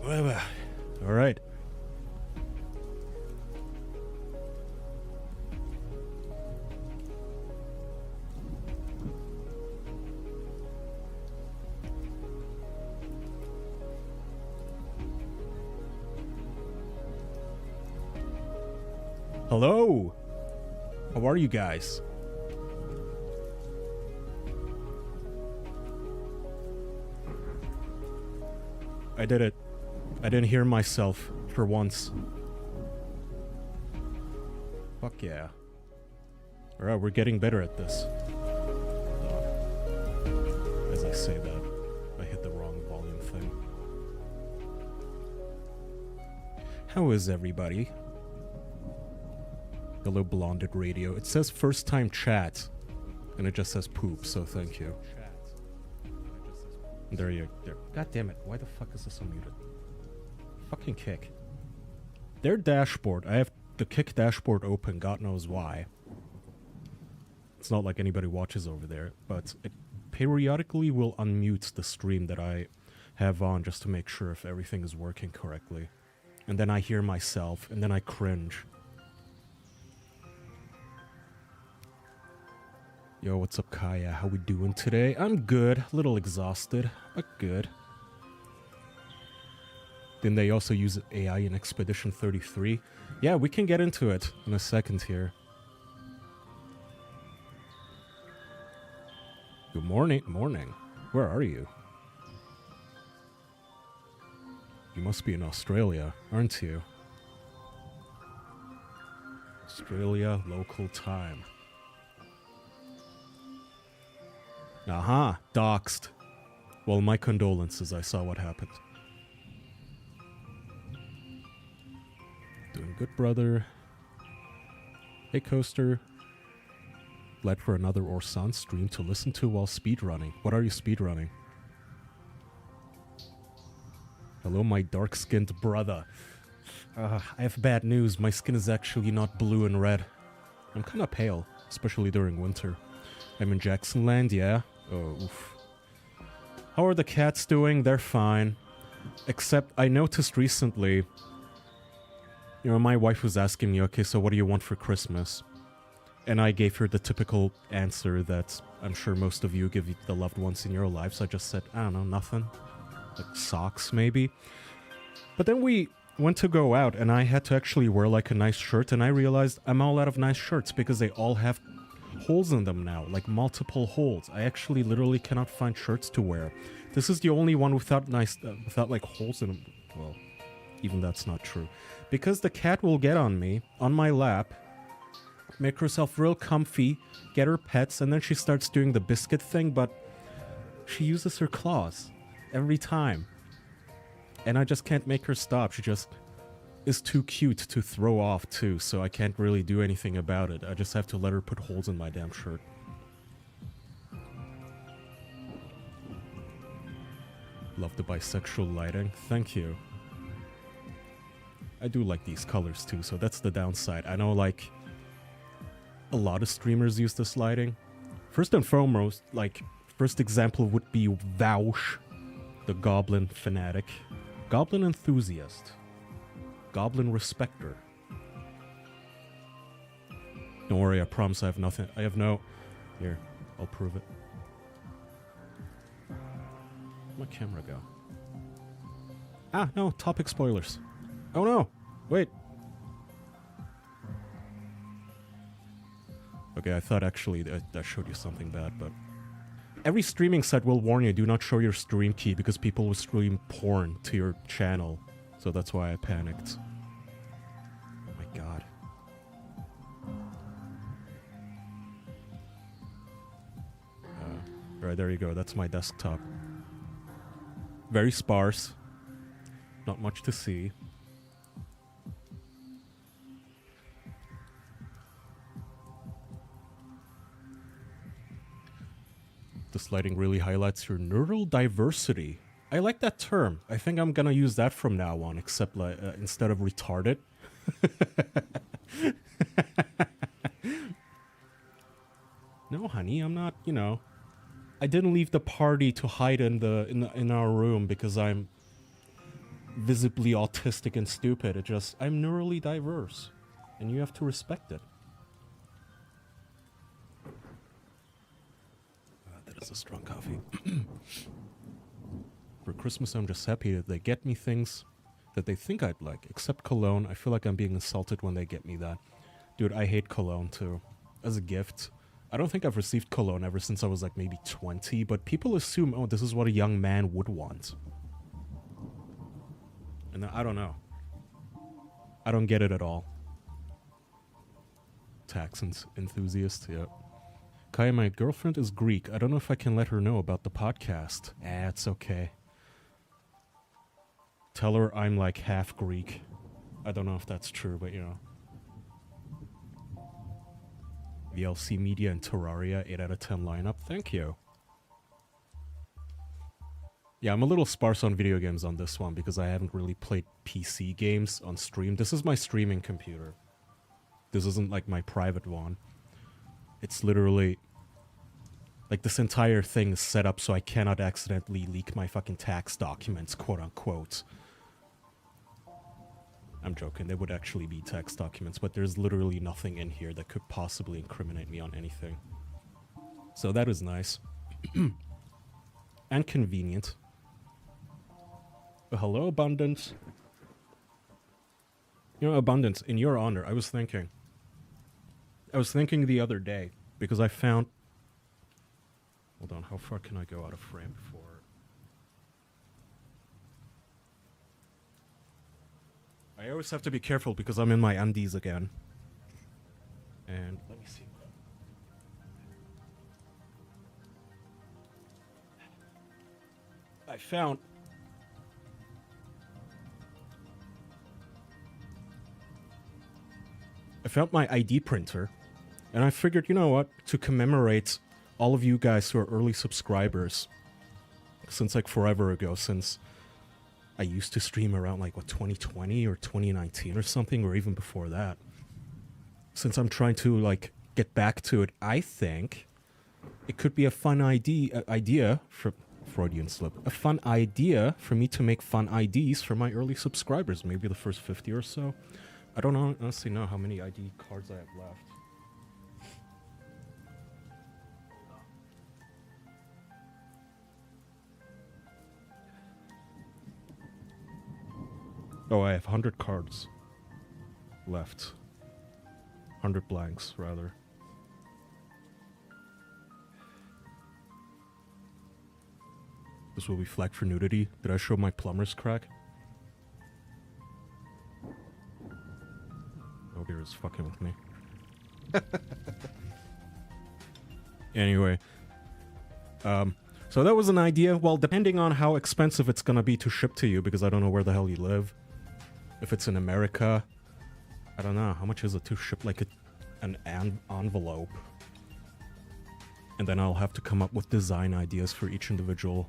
All right. Hello. How are you guys? I did it. I didn't hear myself for once. Fuck yeah. Alright, we're getting better at this. As I say that, I hit the wrong volume thing. How is everybody? Hello, Blonded Radio. It says first time chat, and it just says poop, so thank you. There you go. God damn it, why the fuck is this unmuted? Fucking Kick. Their dashboard, I have the Kick dashboard open, God knows why. It's not like anybody watches over there, but it periodically will unmute the stream that I have on just to make sure if everything is working correctly. And then I hear myself, and then I cringe. Yo, what's up, Kaya? How we doing today? I'm good. A little exhausted, but good. Then they also use AI in Expedition 33. Yeah, we can get into it in a second here. Good morning. Morning. Where are you? You must be in Australia, aren't you? Australia local time. Aha, doxed. Well, my condolences, I saw what happened. Doing good, brother. Hey, Coaster. Glad for another Orsan stream to listen to while speedrunning. What are you speedrunning? Hello, my dark-skinned brother. I have bad news. My skin is actually not blue and red. I'm kind of pale, especially during winter. I'm in Jacksonland, yeah. Oh, oof. How are the cats doing? They're fine. Except I noticed recently, you know, my wife was asking me, okay, so what do you want for Christmas? And I gave her the typical answer that I'm sure most of you give the loved ones in your lives. I just said, I don't know, nothing. Like socks, maybe. But then we went to go out, and I had to actually wear like a nice shirt, and I realized I'm all out of nice shirts because they all have holes in them now, like multiple holes. I actually literally cannot find shirts to wear. This is the only one without without like holes in them. Well, even that's not true. Because the cat will get on me, on my lap, make herself real comfy, get her pets, and then she starts doing the biscuit thing, but she uses her claws every time. And I just can't make her stop. She just is too cute to throw off too, so I can't really do anything about it. I just have to let her put holes in my damn shirt. Love the bisexual lighting. Thank you. I do like these colors too, so that's the downside. I know like a lot of streamers use this lighting. First and foremost, like first example would be Vaush, the Goblin fanatic. Goblin enthusiast. Goblin respecter. Don't worry, I promise I have nothing. I have no... Here, I'll prove it. Where'd my camera go? Ah, no, topic spoilers. Oh no, wait. Okay, I thought actually that showed you something bad, but... Every streaming site will warn you, do not show your stream key because people will stream porn to your channel. So that's why I panicked. Oh my god. Alright, there you go. That's my desktop. Very sparse. Not much to see. This lighting really highlights your neural diversity. I like that term. I think I'm gonna use that from now on, except like, instead of retarded. No, honey, I'm not, you know. I didn't leave the party to hide in our room because I'm visibly autistic and stupid. It just, I'm neurally diverse. And you have to respect it. That is a strong coffee. For Christmas, I'm just happy that they get me things that they think I'd like. Except cologne. I feel like I'm being insulted when they get me that. Dude, I hate cologne too. As a gift. I don't think I've received cologne ever since I was like maybe 20, but people assume, oh, this is what a young man would want. And I don't know. I don't get it at all. Tax enthusiast, yeah. Kaya, my girlfriend is Greek. I don't know if I can let her know about the podcast. It's okay. Tell her I'm like half Greek. I don't know if that's true, but you know. VLC Media and Terraria, 8 out of 10 lineup. Thank you. Yeah, I'm a little sparse on video games on this one because I haven't really played PC games on stream. This is my streaming computer. This isn't like my private one. It's literally... like this entire thing is set up so I cannot accidentally leak my fucking tax documents, quote unquote. I'm joking, they would actually be tax documents, but there's literally nothing in here that could possibly incriminate me on anything. So that is nice. And convenient. Hello, Abundance. You know, Abundance, in your honor, I was thinking the other day, because I found... hold on, how far can I go out of frame before... I always have to be careful because I'm in my undies again. And let me see. I found... my ID printer. And I figured, you know what? To commemorate all of you guys who are early subscribers. Since like forever ago, since... I used to stream around like, what, 2020 or 2019 or something, or even before that. Since I'm trying to, like, get back to it, I think it could be a fun idea for... Freudian slip. A fun idea for me to make fun IDs for my early subscribers. Maybe the first 50 or so. I don't honestly know how many ID cards I have left. Oh, I have 100 cards left. 100 blanks, rather. This will be flagged for nudity. Did I show my plumber's crack? Oh, dear, it's fucking with me. Anyway. So that was an idea. Well, depending on how expensive it's gonna be to ship to you, because I don't know where the hell you live. If it's in America, I don't know. How much is it to ship, like, an envelope? And then I'll have to come up with design ideas for each individual.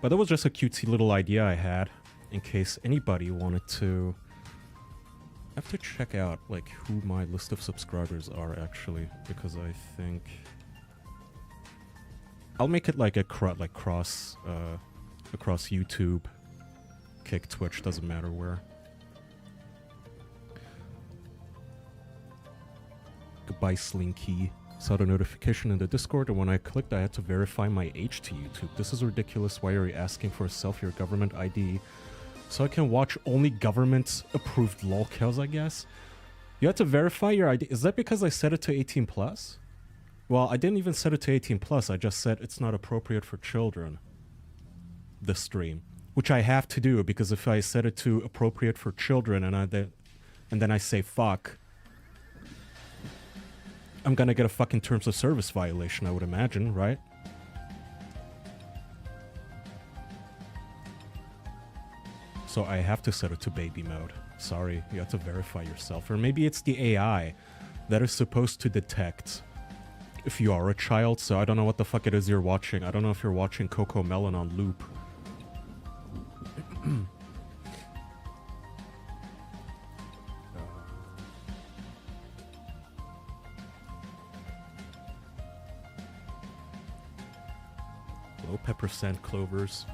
But that was just a cutesy little idea I had, in case anybody wanted to... I have to check out, like, who my list of subscribers are, actually, because I think... I'll make it like a across YouTube, Kick, Twitch, doesn't matter where. Goodbye, Slinky. Saw the notification in the Discord, and when I clicked, I had to verify my age to YouTube. This is ridiculous. Why are you asking for a selfie or government ID? So I can watch only government-approved lolcows, I guess? You had to verify your ID. Is that because I set it to 18+? Well, I didn't even set it to 18+. I just said it's not appropriate for children. The stream. Which I have to do, because if I set it to appropriate for children and then I say fuck, I'm gonna get a fucking terms of service violation, I would imagine, right? So I have to set it to baby mode. Sorry, you have to verify yourself. Or maybe it's the AI that is supposed to detect if you are a child, so I don't know what the fuck it is you're watching. I don't know if you're watching Coco Melon on loop. Low pepper sand clovers.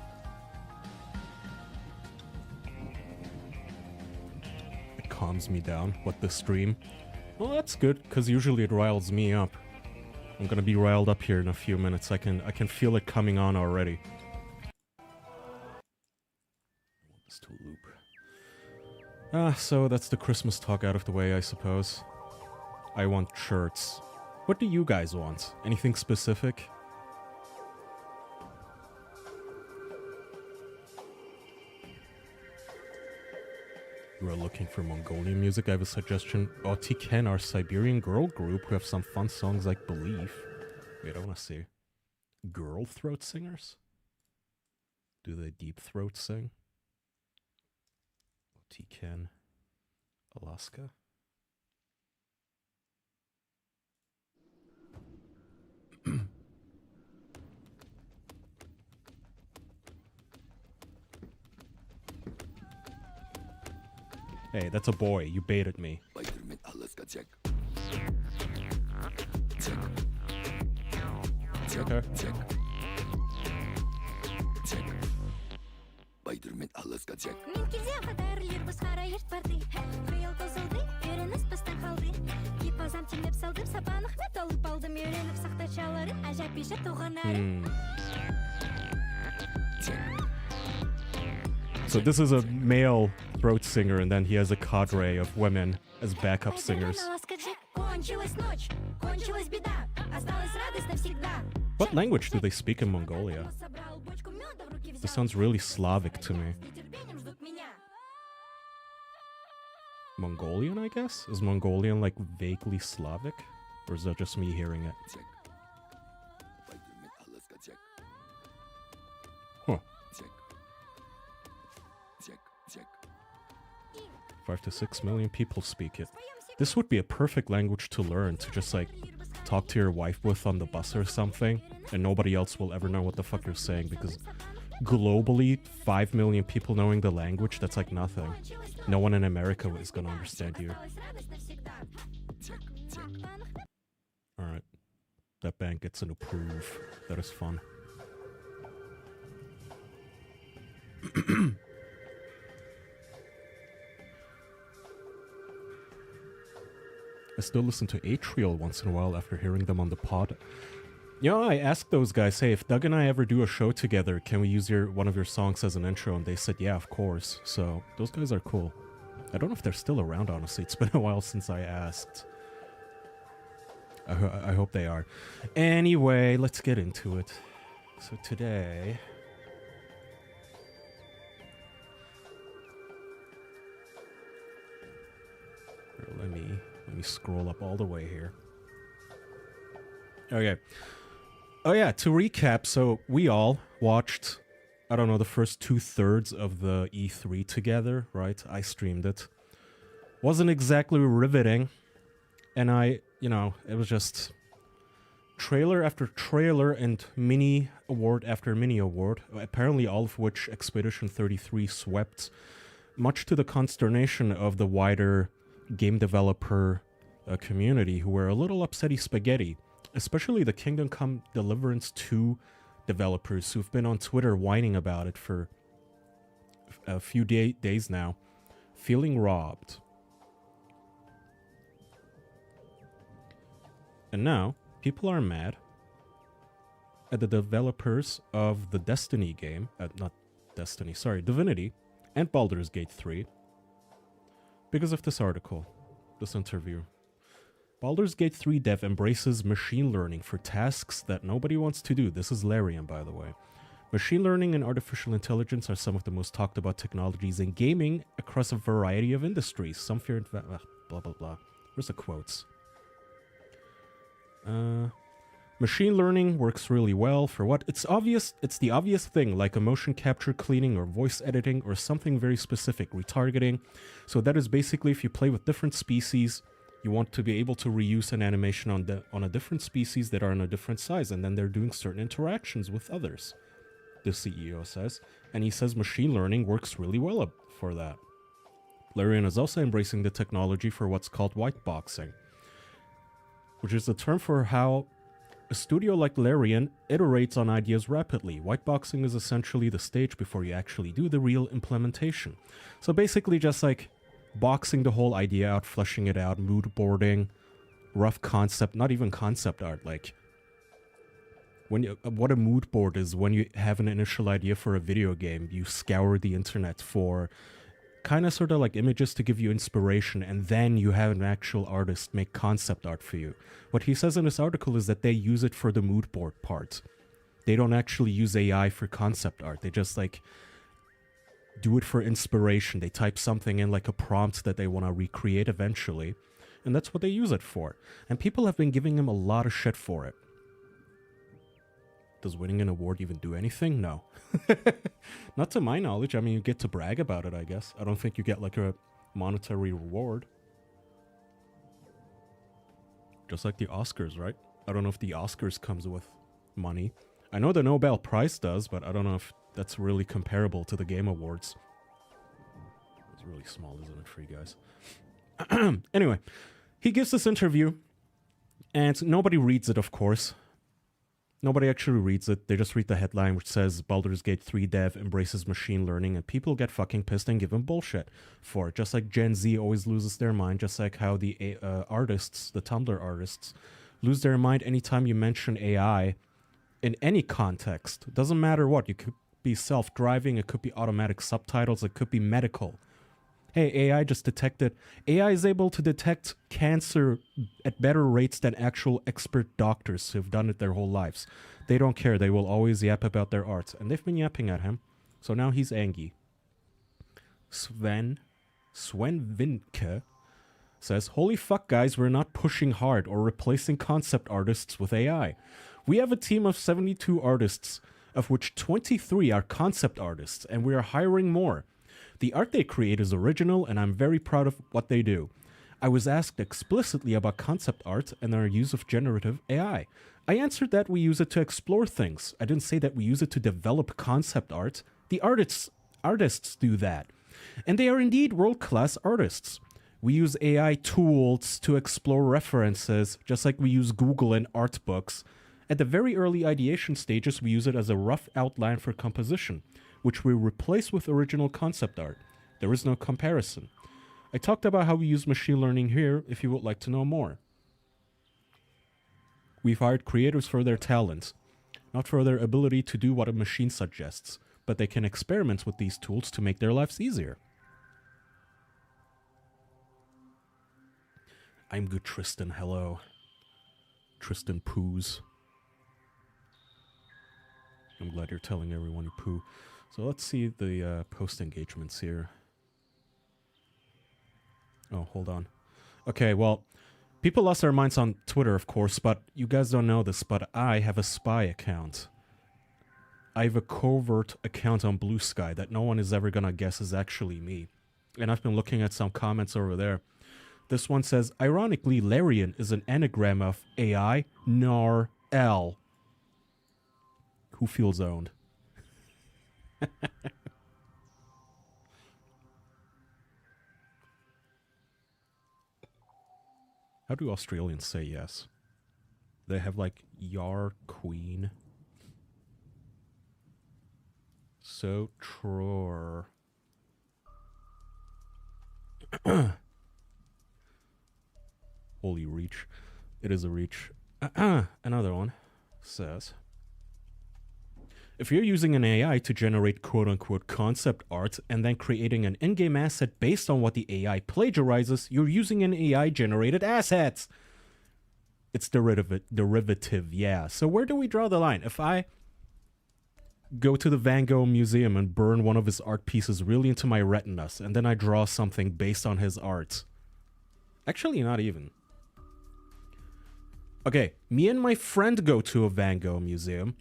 calms me down. What, the stream? Well, that's good, because usually it riles me up. I'm gonna be riled up here in a few minutes. I can feel it coming on already. I want this to loop. So that's the Christmas talk out of the way, I suppose. I want shirts. What do you guys want? Anything specific? You are looking for Mongolian music? I have a suggestion. Otiken, our Siberian girl group, who have some fun songs like Belief. Wait, I want to see. Girl throat singers? Do they deep throat sing? Otiken, Alaska? Hey, that's a boy. You baited me. Okay. So this is a male throat singer, and then he has a cadre of women as backup singers. What language do they speak in Mongolia? This sounds really Slavic to me. Mongolian, I guess? Is Mongolian like vaguely Slavic? Or is that just me hearing it? Huh. 5 to 6 million people speak it. This would be a perfect language to learn, to just like talk to your wife with on the bus or something, and nobody else will ever know what the fuck you're saying, because globally, 5 million people knowing the language, that's like nothing. No one in America is gonna understand you. Alright. That band gets an approve. That is fun. I still listen to Atrial once in a while after hearing them on the pod. You know, I asked those guys, hey, if Doug and I ever do a show together, can we use one of your songs as an intro? And they said, yeah, of course. So, those guys are cool. I don't know if they're still around, honestly. It's been a while since I asked. I hope they are. Anyway, let's get into it. So today... Let me scroll up all the way here. Okay. Oh yeah, to recap, so we all watched, I don't know, the first 2/3 of the E3 together, right? I streamed it. Wasn't exactly riveting, and it was just trailer after trailer and mini award after mini award, apparently all of which Expedition 33 swept, much to the consternation of the wider game developer community, who were a little upsetty spaghetti, especially the Kingdom Come Deliverance 2 developers who've been on Twitter whining about it for a few days now, feeling robbed. And now, people are mad at the developers of the Destiny game, Divinity, and Baldur's Gate 3, because of this article, this interview. Baldur's Gate 3 dev embraces machine learning for tasks that nobody wants to do. This is Larian, by the way. Machine learning and artificial intelligence are some of the most talked about technologies in gaming across a variety of industries. Some fear blah, blah, blah. Where's the quotes? Machine learning works really well for what? It's the obvious thing, like a motion capture cleaning or voice editing or something very specific, retargeting. So that is basically if you play with different species, you want to be able to reuse an animation on a different species that are on a different size, and then they're doing certain interactions with others, the CEO says. And he says machine learning works really well for that. Larian is also embracing the technology for what's called whiteboxing, which is the term for how a studio like Larian iterates on ideas rapidly. Whiteboxing is essentially the stage before you actually do the real implementation. So basically just like boxing the whole idea out, fleshing it out, mood boarding, rough concept, not even concept art, like when you, what a mood board is when you have an initial idea for a video game, you scour the internet for kind of sort of like images to give you inspiration, and then you have an actual artist make concept art for you. What he says in this article is that they use it for the mood board part. They don't actually use AI for concept art. They just like do it for inspiration. They type something in like a prompt that they want to recreate eventually, and that's what they use it for. And people have been giving him a lot of shit for it. Does winning an award even do anything? No. Not to my knowledge. I mean, you get to brag about it, I guess. I don't think you get like a monetary reward. Just like the Oscars, right? I don't know if the Oscars comes with money. I know the Nobel Prize does, but I don't know if that's really comparable to the Game Awards. It's really small, isn't it, for you guys? Anyway, he gives this interview, and nobody reads it, of course. Nobody actually reads it. They just read the headline, which says Baldur's Gate 3 dev embraces machine learning, and people get fucking pissed and give him bullshit for it. Just like Gen Z always loses their mind, just like how the artists, the Tumblr artists, lose their mind anytime you mention AI in any context. It doesn't matter what. You could be self-driving, it could be automatic subtitles, it could be medical. Hey, AI just detected... AI is able to detect cancer at better rates than actual expert doctors who've done it their whole lives. They don't care. They will always yap about their art. And they've been yapping at him. So now he's angry. Sven Vinke says, "Holy fuck, guys, we're not pushing hard or replacing concept artists with AI. We have a team of 72 artists, of which 23 are concept artists, and we are hiring more. The art they create is original, and I'm very proud of what they do. I was asked explicitly about concept art and our use of generative AI. I answered that we use it to explore things. I didn't say that we use it to develop concept art. The artists do that. And they are indeed world-class artists. We use AI tools to explore references, just like we use Google in art books. At the very early ideation stages, we use it as a rough outline for composition, which we replace with original concept art. There is no comparison. I talked about how we use machine learning here, if you would like to know more. We've hired creators for their talents, not for their ability to do what a machine suggests, but they can experiment with these tools to make their lives easier." I'm good, Tristan. Hello. Tristan poos. I'm glad you're telling everyone you poo. So let's see the post engagements here. Oh, hold on. Okay, well, people lost their minds on Twitter, of course, but you guys don't know this, but I have a spy account. I have a covert account on Blue Sky that no one is ever gonna guess is actually me. And I've been looking at some comments over there. This one says, ironically, Larian is an anagram of AI, nar, L. Who feels owned? How do Australians say yes? They have like Yar Queen. So Tror. Holy reach. It is a reach. Another one says, if you're using an AI to generate quote-unquote concept art and then creating an in-game asset based on what the AI plagiarizes, you're using an AI-generated asset. It's derivative, yeah. So where do we draw the line? If I go to the Van Gogh Museum and burn one of his art pieces really into my retinas, and then I draw something based on his art. Actually, not even. Okay, me and my friend go to a Van Gogh museum.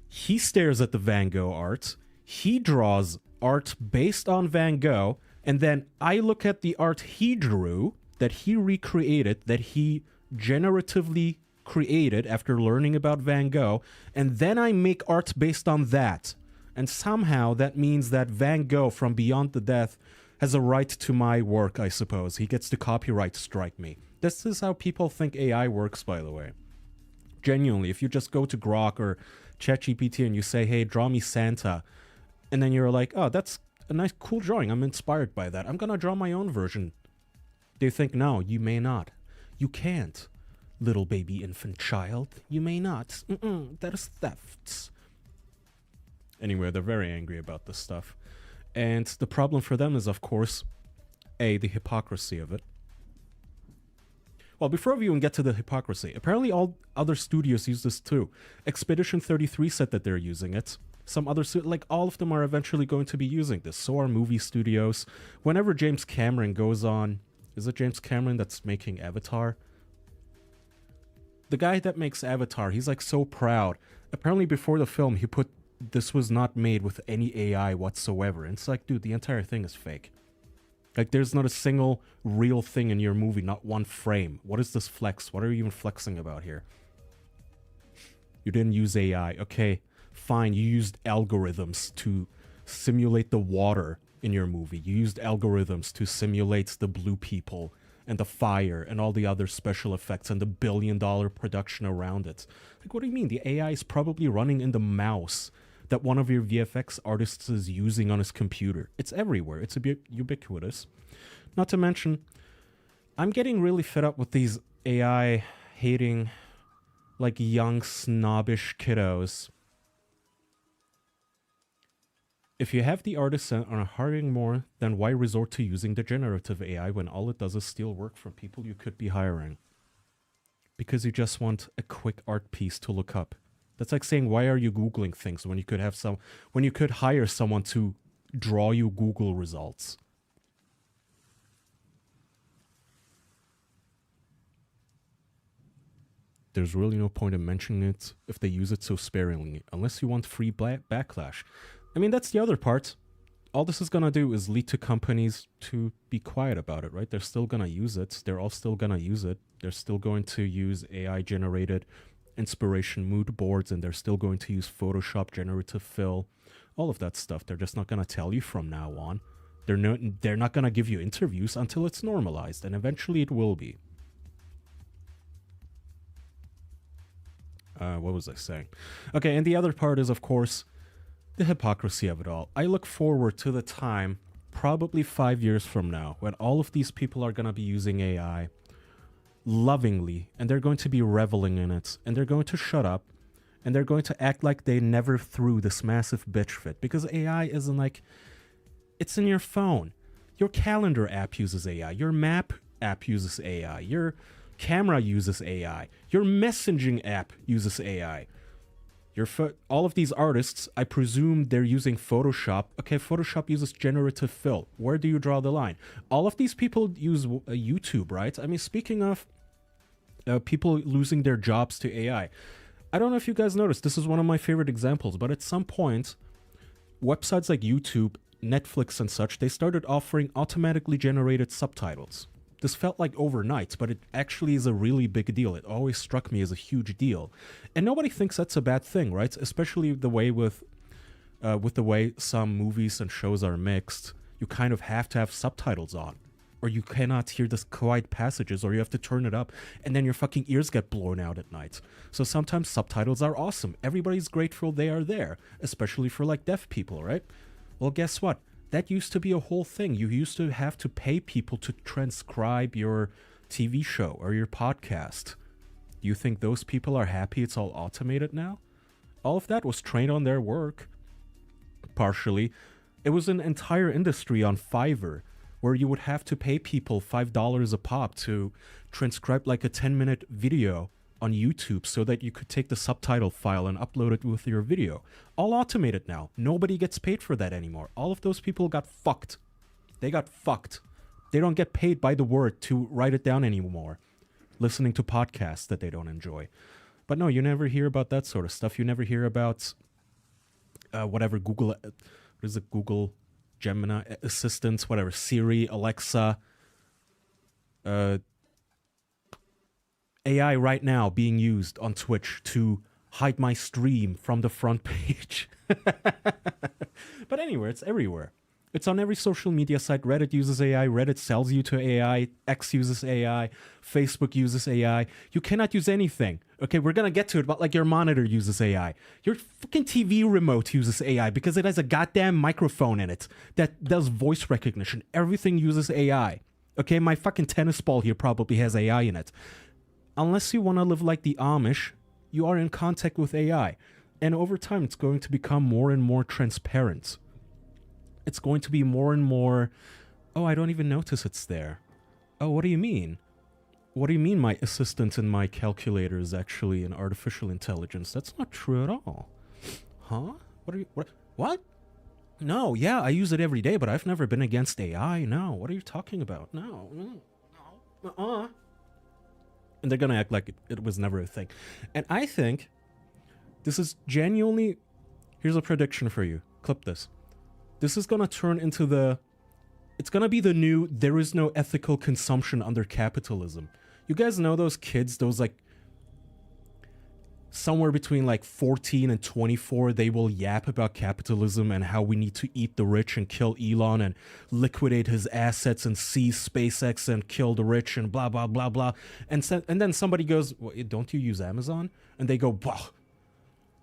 He stares at the Van Gogh art. He draws art based on Van Gogh. And then I look at the art he drew, that he recreated, that he generatively created after learning about Van Gogh. And then I make art based on that. And somehow that means that Van Gogh from Beyond the Death has a right to my work, I suppose. He gets to copyright strike me. This is how people think AI works, by the way. Genuinely, if you just go to Grok or ChatGPT and you say, hey, draw me Santa, and then you're like, oh, that's a nice, cool drawing. I'm inspired by that. I'm gonna draw my own version. They think, no, you may not. You can't, little baby infant child. You may not. That is theft. Anyway, they're very angry about this stuff. And the problem for them is, of course, A, the hypocrisy of it. Well, before we even get to the hypocrisy, apparently all other studios use this too. Expedition 33 said that they're using it. Some other, like all of them are eventually going to be using this. So are movie studios. Whenever James Cameron goes on, is it James Cameron that's making Avatar? The guy that makes Avatar, he's like so proud. Apparently before the film, he put, this was not made with any AI whatsoever. And it's like, dude, the entire thing is fake. Like, there's not a single real thing in your movie, not one frame. What is this flex? What are you even flexing about here? You didn't use AI. Okay, fine. You used algorithms to simulate the water in your movie. You used algorithms to simulate the blue people and the fire and all the other special effects and the billion-dollar production around it. Like, what do you mean? The AI is probably running in the mouse that one of your VFX artists is using on his computer. It's everywhere. It's ubiquitous. Not to mention, I'm getting really fed up with these AI hating, like, young, snobbish kiddos. If you have the artists and are hiring more, then why resort to using the generative AI when all it does is steal work from people you could be hiring? Because you just want a quick art piece to look up. That's like saying, why are you Googling things when you could have when you could hire someone to draw you Google results? There's really no point in mentioning it if they use it so sparingly, unless you want free backlash. I mean, that's the other part. All this is gonna do is lead to companies to be quiet about it, right? They're still gonna use it. They're all still gonna use it. They're still going to use AI-generated inspiration mood boards, and they're still going to use Photoshop, generative fill, all of that stuff. They're just not going to tell you from now on. They're not going to give you interviews until it's normalized, and eventually it will be. What was I saying? Okay, and the other part is, of course, the hypocrisy of it all. I look forward to the time, probably 5 years from now, when all of these people are going to be using AI lovingly, and they're going to be reveling in it, and they're going to shut up, and they're going to act like they never threw this massive bitch fit, because AI isn't like, it's in your phone. Your calendar app uses AI, your map app uses AI, your camera uses AI, your messaging app uses AI. All of these artists, I presume they're using Photoshop. Okay, Photoshop uses generative fill. Where do you draw the line? All of these people use YouTube, right? I mean, speaking of people losing their jobs to AI, I don't know if you guys noticed, this is one of my favorite examples, but at some point, websites like YouTube, Netflix and such, they started offering automatically generated subtitles. This felt like overnight, but it actually is a really big deal. It always struck me as a huge deal. And nobody thinks that's a bad thing, right? Especially the way with the way some movies and shows are mixed. You kind of have to have subtitles on, or you cannot hear the quiet passages, or you have to turn it up, and then your fucking ears get blown out at night. So sometimes subtitles are awesome. Everybody's grateful they are there, especially for like deaf people, right? Well, guess what? That used to be a whole thing. You used to have to pay people to transcribe your TV show or your podcast. Do you think those people are happy it's all automated now? All of that was trained on their work. Partially. It was an entire industry on Fiverr where you would have to pay people $5 a pop to transcribe like a 10-minute video on YouTube so that you could take the subtitle file and upload it with your video. All automated now. Nobody gets paid for that anymore. All of those people got fucked. They got fucked. They don't get paid by the word to write it down anymore, listening to podcasts that they don't enjoy. But no, you never hear about that sort of stuff. You never hear about whatever Google, what is it, Google Gemini assistants, whatever, Siri, Alexa, AI right now being used on Twitch to hide my stream from the front page. But anyway, it's everywhere. It's on every social media site. Reddit uses AI. Reddit sells you to AI. X uses AI. Facebook uses AI. You cannot use anything Okay, we're gonna get to it, but like your monitor uses AI. Your fucking TV remote uses AI because it has a goddamn microphone in it that does voice recognition. Everything uses AI. Okay, my fucking tennis ball here probably has AI in it. Unless you want to live like the Amish, you are in contact with AI. And over time, it's going to become more and more transparent. It's going to be more and more, oh, I don't even notice it's there. Oh, what do you mean? What do you mean my assistant in my calculator is actually an artificial intelligence? That's not true at all. Huh? What? No, yeah, I use it every day, but I've never been against AI. No, what are you talking about? No. And they're gonna act like it was never a thing. And I think this is genuinely... Here's a prediction for you. Clip this. This is gonna turn into it's gonna be the new, there is no ethical consumption under capitalism. You guys know those kids, those like, somewhere between like 14 and 24, they will yap about capitalism and how we need to eat the rich and kill Elon and liquidate his assets and seize SpaceX and kill the rich and blah, blah, blah, blah. And then somebody goes, well, don't you use Amazon? And they go, bah,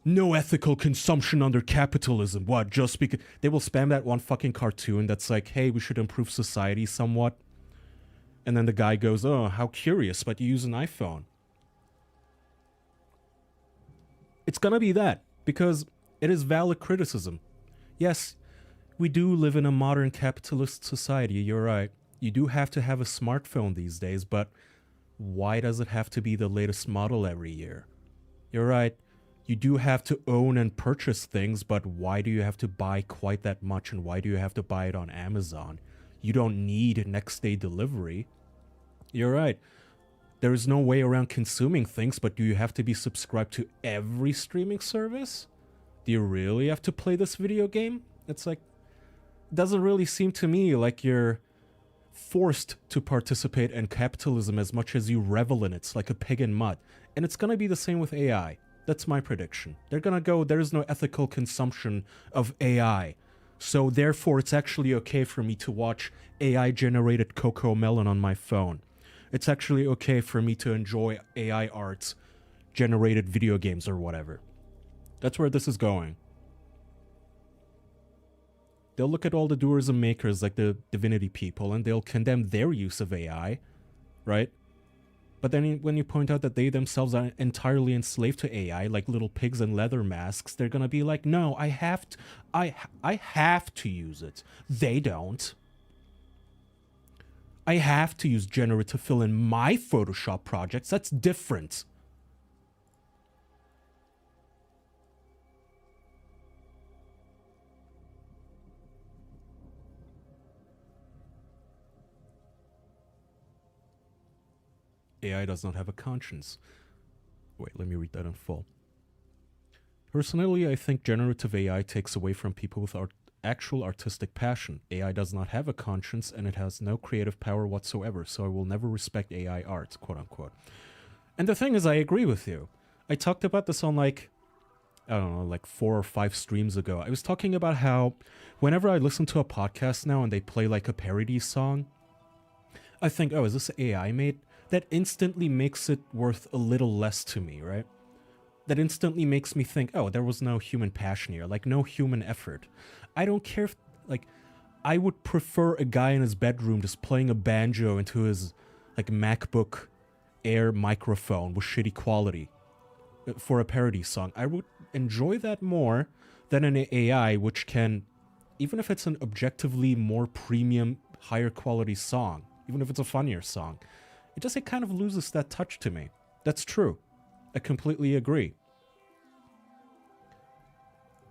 no ethical consumption under capitalism. What, just because... They will spam that one fucking cartoon that's like, hey, we should improve society somewhat. And then the guy goes, oh, how curious, but you use an iPhone. It's gonna be that, because it is valid criticism. Yes, we do live in a modern capitalist society, you're right. You do have to have a smartphone these days, but why does it have to be the latest model every year? You're right. You do have to own and purchase things, but why do you have to buy quite that much, and why do you have to buy it on Amazon? You don't need next day delivery. You're right. There is no way around consuming things, but do you have to be subscribed to every streaming service? Do you really have to play this video game? It's like, doesn't really seem to me like you're forced to participate in capitalism as much as you revel in it. It's like a pig in mud. And it's gonna be the same with AI. That's my prediction. They're gonna go, there's no ethical consumption of AI. So therefore, it's actually okay for me to watch AI-generated Coco Melon on my phone. It's actually okay for me to enjoy AI art, generated video games or whatever. That's where this is going. They'll look at all the doers and makers like the Divinity people and they'll condemn their use of AI, right? But then when you point out that they themselves are entirely enslaved to AI, like little pigs in leather masks, they're gonna be like, no, I have to use it. They don't. I have to use generative fill in my Photoshop projects. That's different. AI does not have a conscience. Wait, let me read that in full. Personally, I think generative AI takes away from people with actual artistic passion. AI does not have a conscience and it has no creative power whatsoever, so I will never respect AI art, quote unquote. And the thing is, I agree with you. I talked about this on like, I don't know, like 4 or 5 streams ago. I was talking about how whenever I listen to a podcast now and they play like a parody song, I think, oh, is this AI made? That instantly makes it worth a little less to me, right? That instantly makes me think, oh, there was no human passion here, like no human effort. I don't care if, like, I would prefer a guy in his bedroom just playing a banjo into his, like, MacBook Air microphone with shitty quality for a parody song. I would enjoy that more than an AI which can, even if it's an objectively more premium, higher quality song, even if it's a funnier song, it kind of loses that touch to me. That's true. I completely agree.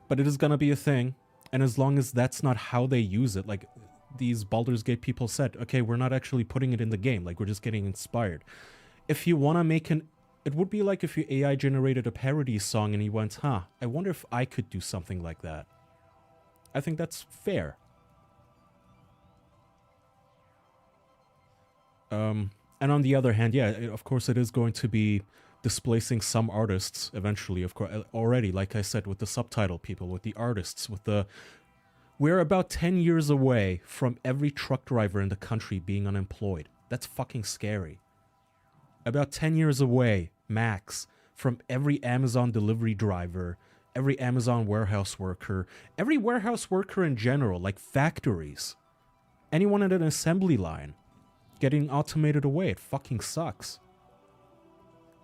But it is gonna be a thing, and as long as that's not how they use it, like these Baldur's Gate people said, okay, we're not actually putting it in the game, like we're just getting inspired. If you want to make it would be like if you AI generated a parody song and you went, huh, I wonder if I could do something like that. I think that's fair. And on the other hand, yeah, of course it is going to be displacing some artists eventually, of course, already, like I said, with the subtitle people, with the artists, with the... We're about 10 years away from every truck driver in the country being unemployed. That's fucking scary. About 10 years away, max, from every Amazon delivery driver, every Amazon warehouse worker, every warehouse worker in general, like factories, anyone at an assembly line getting automated away. It fucking sucks.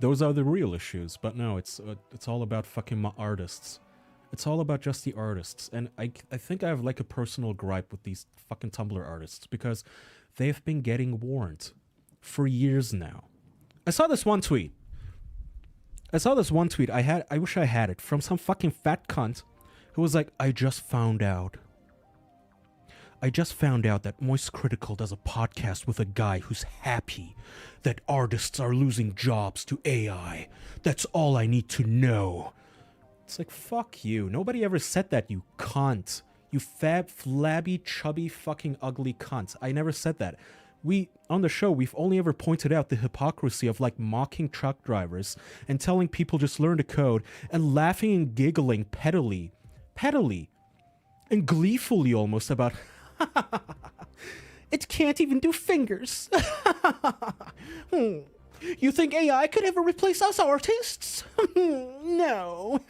Those are the real issues, but no, it's all about fucking artists. It's all about just the artists, and I think I have like a personal gripe with these fucking Tumblr artists because they've been getting warned for years now. I saw this one tweet. I wish I had it, from some fucking fat cunt who was like, I just found out that Moist Critical does a podcast with a guy who's happy that artists are losing jobs to AI. That's all I need to know. It's like, fuck you. Nobody ever said that, you cunt. You fab, flabby, chubby, fucking ugly cunt. I never said that. On the show, we've only ever pointed out the hypocrisy of like mocking truck drivers and telling people just learn to code and laughing and giggling pettily, and gleefully almost about it can't even do fingers. You think AI could ever replace us artists? No.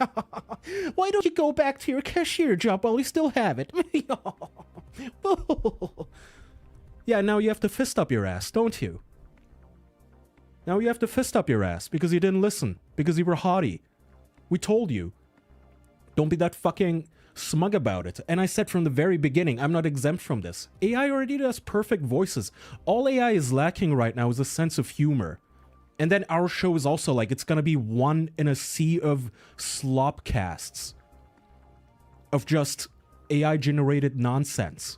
Why don't you go back to your cashier job while you still have it? Yeah, now you have to fist up your ass, don't you? Now you have to fist up your ass because you didn't listen, because you were haughty. We told you. Don't be that fucking smug about it. And I said from the very beginning, I'm not exempt from this. AI already does perfect voices. All AI is lacking right now is a sense of humor. And then our show is also like, it's gonna be one in a sea of slopcasts. Of just AI-generated nonsense.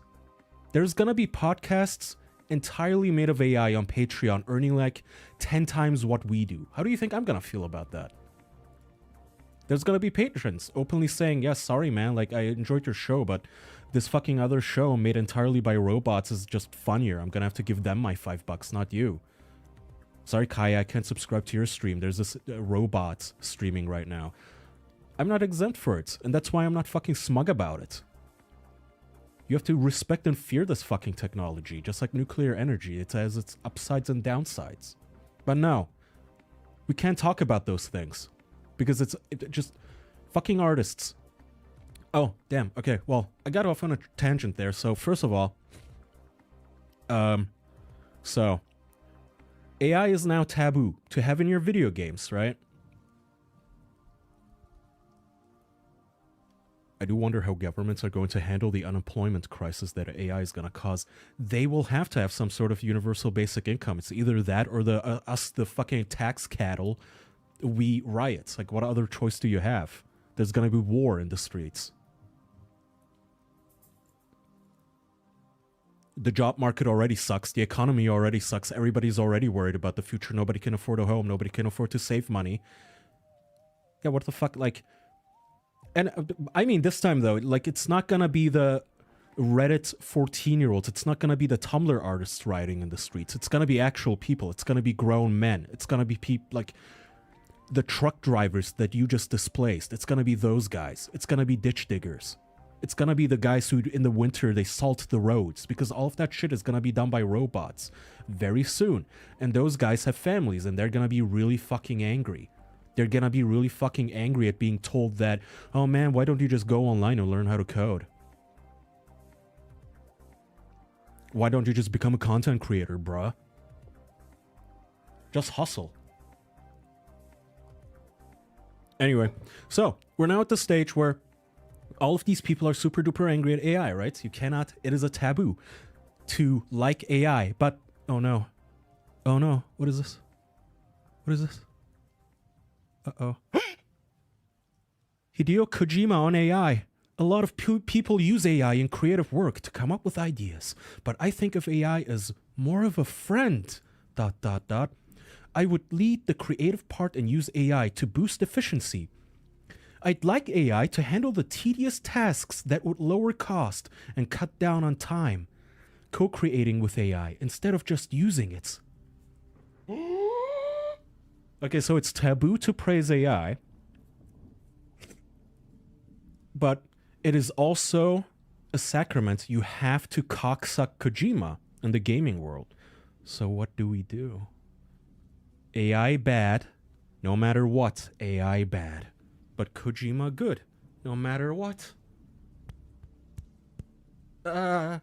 There's gonna be podcasts entirely made of AI on Patreon earning like 10 times what we do. How do you think I'm gonna feel about that? There's gonna be patrons openly saying, yes, sorry man, like I enjoyed your show, but this fucking other show made entirely by robots is just funnier. I'm gonna have to give them my $5, not you. Sorry Kaya, I can't subscribe to your stream. There's this robot streaming right now. I'm not exempt for it, and that's why I'm not fucking smug about it. You have to respect and fear this fucking technology, just like nuclear energy. It has its upsides and downsides. But no, we can't talk about those things. Because it just fucking artists. Oh, damn. Okay, well, I got off on a tangent there. So, first of all, so AI is now taboo to have in your video games, right? I do wonder how governments are going to handle the unemployment crisis that AI is going to cause. They will have to have some sort of universal basic income. It's either that or the fucking tax cattle. We riot. Like, what other choice do you have? There's gonna be war in the streets. The job market already sucks. The economy already sucks. Everybody's already worried about the future. Nobody can afford a home. Nobody can afford to save money. Yeah, what the fuck? Like, and I mean, this time though, like, it's not gonna be the Reddit 14-year-olds. It's not gonna be the Tumblr artists rioting in the streets. It's gonna be actual people. It's gonna be grown men. It's gonna be people like the truck drivers that you just displaced. It's gonna be those guys. It's gonna be ditch diggers. It's gonna be the guys who in the winter they salt the roads, because all of that shit is gonna be done by robots very soon. And those guys have families and they're gonna be really fucking angry. They're gonna be really fucking angry at being told that, oh man, why don't you just go online and learn how to code? Why don't you just become a content creator, bruh? Just hustle. Anyway, so we're now at the stage where all of these people are super duper angry at AI, right? You cannot, it is a taboo to like AI, but oh no, what is this? What is this? Uh-oh. Hideo Kojima on AI. A lot of people use AI in creative work to come up with ideas, but I think of AI as more of a friend, ... I would lead the creative part and use AI to boost efficiency. I'd like AI to handle the tedious tasks that would lower cost and cut down on time. Co-creating with AI instead of just using it. Okay, so it's taboo to praise AI. But it is also a sacrament. You have to cocksuck Kojima in the gaming world. So what do we do? AI bad, No matter what, AI bad. But Kojima good. No matter what. Meltdown.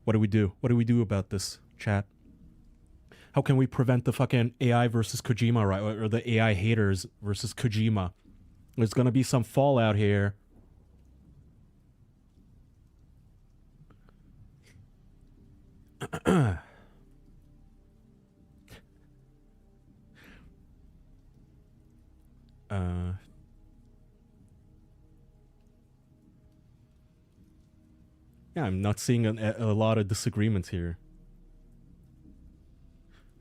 What do we do? What do we do about this, chat? How can we prevent the fucking AI versus Kojima, right? Or the AI haters versus Kojima? There's gonna be some fallout here. Yeah, I'm not seeing a lot of disagreement here.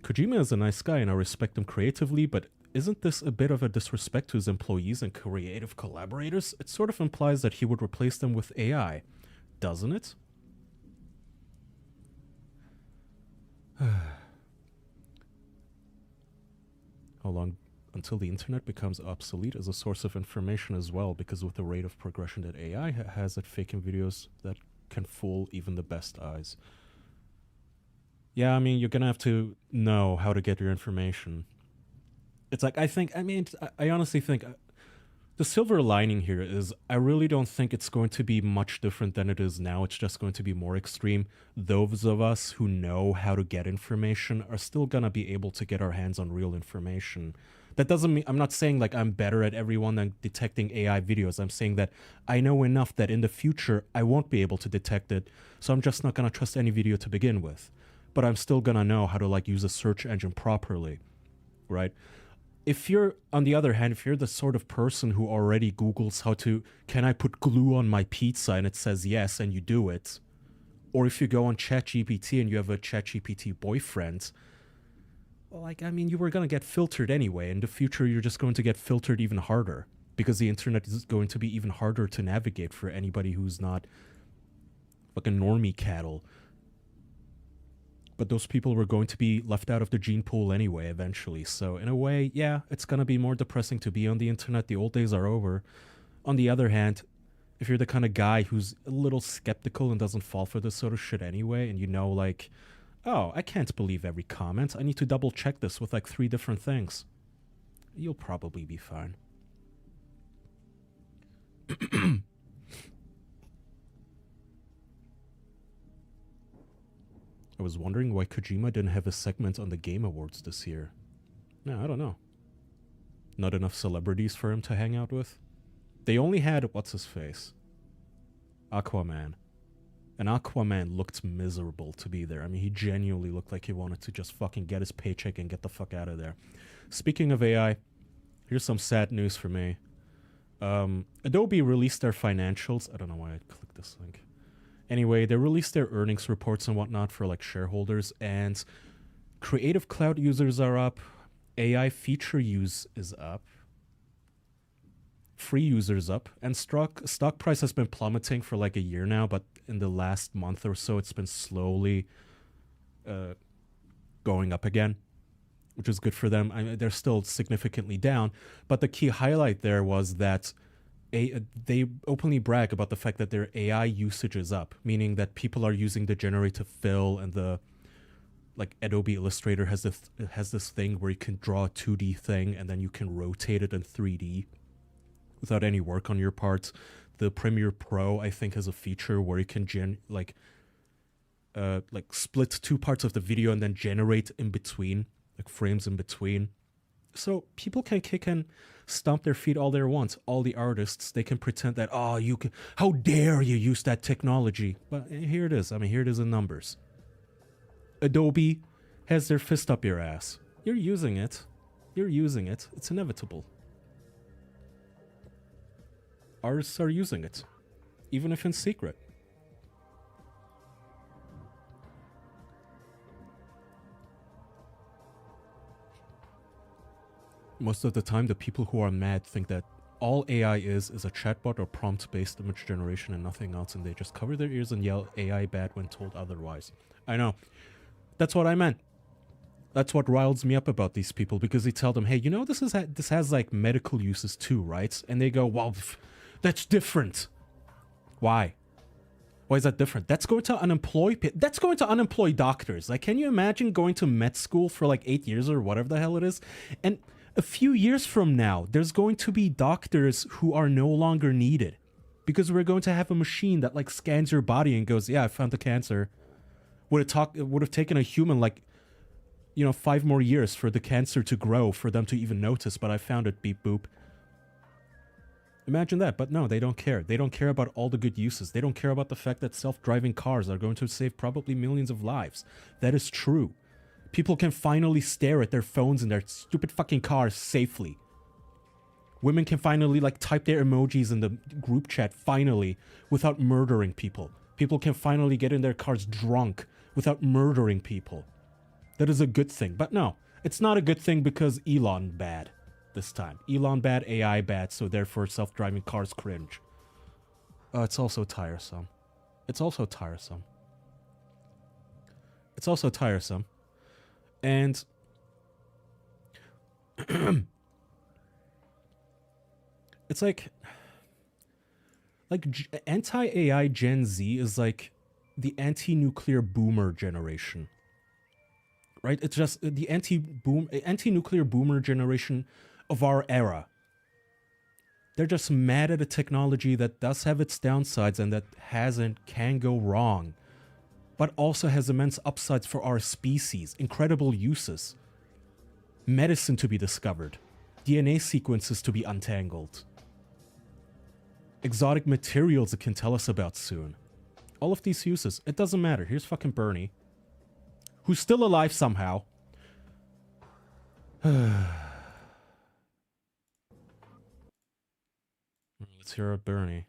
Kojima is a nice guy and I respect him creatively, but isn't this a bit of a disrespect to his employees and creative collaborators? It sort of implies that he would replace them with AI, doesn't it? How long until the internet becomes obsolete as a source of information as well, because with the rate of progression that AI has at faking videos that can fool even the best eyes. Yeah, I mean, you're gonna have to know how to get your information. It's like, I honestly think the silver lining here is I really don't think it's going to be much different than it is now. It's just going to be more extreme. Those of us who know how to get information are still gonna be able to get our hands on real information. That doesn't mean, I'm not saying like I'm better at everyone than detecting AI videos. I'm saying that I know enough that in the future I won't be able to detect it, so I'm just not gonna trust any video to begin with. But I'm still gonna know how to like use a search engine properly, right? If you're, on the other hand, if you're the sort of person who already Googles can I put glue on my pizza and it says yes and you do it, or if you go on ChatGPT and you have a ChatGPT boyfriend, like, I mean, you were gonna get filtered anyway. In the future, you're just going to get filtered even harder because the internet is going to be even harder to navigate for anybody who's not fucking normie cattle. But those people were going to be left out of the gene pool anyway, eventually. So in a way, yeah, it's going to be more depressing to be on the internet. The old days are over. On the other hand, if you're the kind of guy who's a little skeptical and doesn't fall for this sort of shit anyway, and you know, like, oh, I can't believe every comment. I need to double check this with like 3 different things. You'll probably be fine. I was wondering why Kojima didn't have a segment on the Game Awards this year. No, I don't know. Not enough celebrities for him to hang out with? They only had, what's his face? Aquaman. And Aquaman looked miserable to be there. I mean, he genuinely looked like he wanted to just fucking get his paycheck and get the fuck out of there. Speaking of AI, here's some sad news for me. Adobe released their financials. I don't know why I clicked this link. Anyway, they released their earnings reports and whatnot for like shareholders, and Creative Cloud users are up, AI feature use is up, free users up, and stock price has been plummeting for like a year now, but in the last month or so it's been slowly going up again, which is good for them. I mean, they're still significantly down, but the key highlight there was that they openly brag about the fact that their AI usage is up, meaning that people are using the generative fill, and the like Adobe Illustrator has this thing where you can draw a 2D thing and then you can rotate it in 3D without any work on your part. The Premiere Pro, I think, has a feature where you can split 2 parts of the video and then generate in between, like frames in between. So people can kick and stomp their feet all they want. All the artists, they can pretend that, oh, how dare you use that technology? But here it is. I mean, here it is in numbers. Adobe has their fist up your ass. You're using it. You're using it. It's inevitable. Artists are using it, even if in secret. Most of the time, the people who are mad think that all AI is a chatbot or prompt-based image generation and nothing else, and they just cover their ears and yell AI bad when told otherwise. I know. That's what I meant. That's what riles me up about these people, because they tell them, hey, you know, this has like medical uses too, right? And they go, well, that's different. Why? Why is that different? That's going to unemploy doctors. Like, can you imagine going to med school for like 8 years or whatever the hell it is? And a few years from now, there's going to be doctors who are no longer needed because we're going to have a machine that like scans your body and goes, yeah, I found the cancer. It would have taken a human like, 5 more years for the cancer to grow, for them to even notice, but I found it, beep boop. Imagine that, but no, they don't care. They don't care about all the good uses. They don't care about the fact that self-driving cars are going to save probably millions of lives. That is true. People can finally stare at their phones in their stupid fucking cars safely. Women can finally like type their emojis in the group chat finally without murdering people. People can finally get in their cars drunk without murdering people. That is a good thing. But no, it's not a good thing because Elon bad. This time. Elon bad, AI bad, so therefore self-driving cars cringe. It's also tiresome. It's also tiresome. It's also tiresome. And it's like anti-AI Gen Z is like the anti-nuclear boomer generation. Right? It's just the anti-nuclear boomer generation of our era. They're just mad at a technology that does have its downsides and that can go wrong, but also has immense upsides for our species, incredible uses, medicine to be discovered, DNA sequences to be untangled, exotic materials it can tell us about soon. All of these uses, it doesn't matter. Here's fucking Bernie, who's still alive somehow. Let's hear it, Bernie.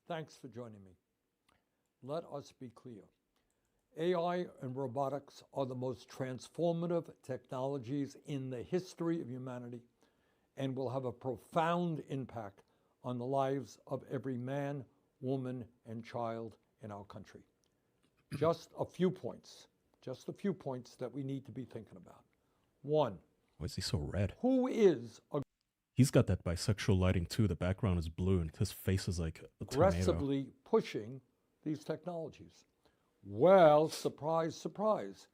Thanks for joining me. Let us be clear. AI and robotics are the most transformative technologies in the history of humanity and will have a profound impact on the lives of every man, woman, and child in our country. Just a few points that we need to be thinking about. One. Why is he so red? Who is He's got that bisexual lighting too. The background is blue and his face is like a aggressively tomato. pushing these technologies? Well, surprise, surprise.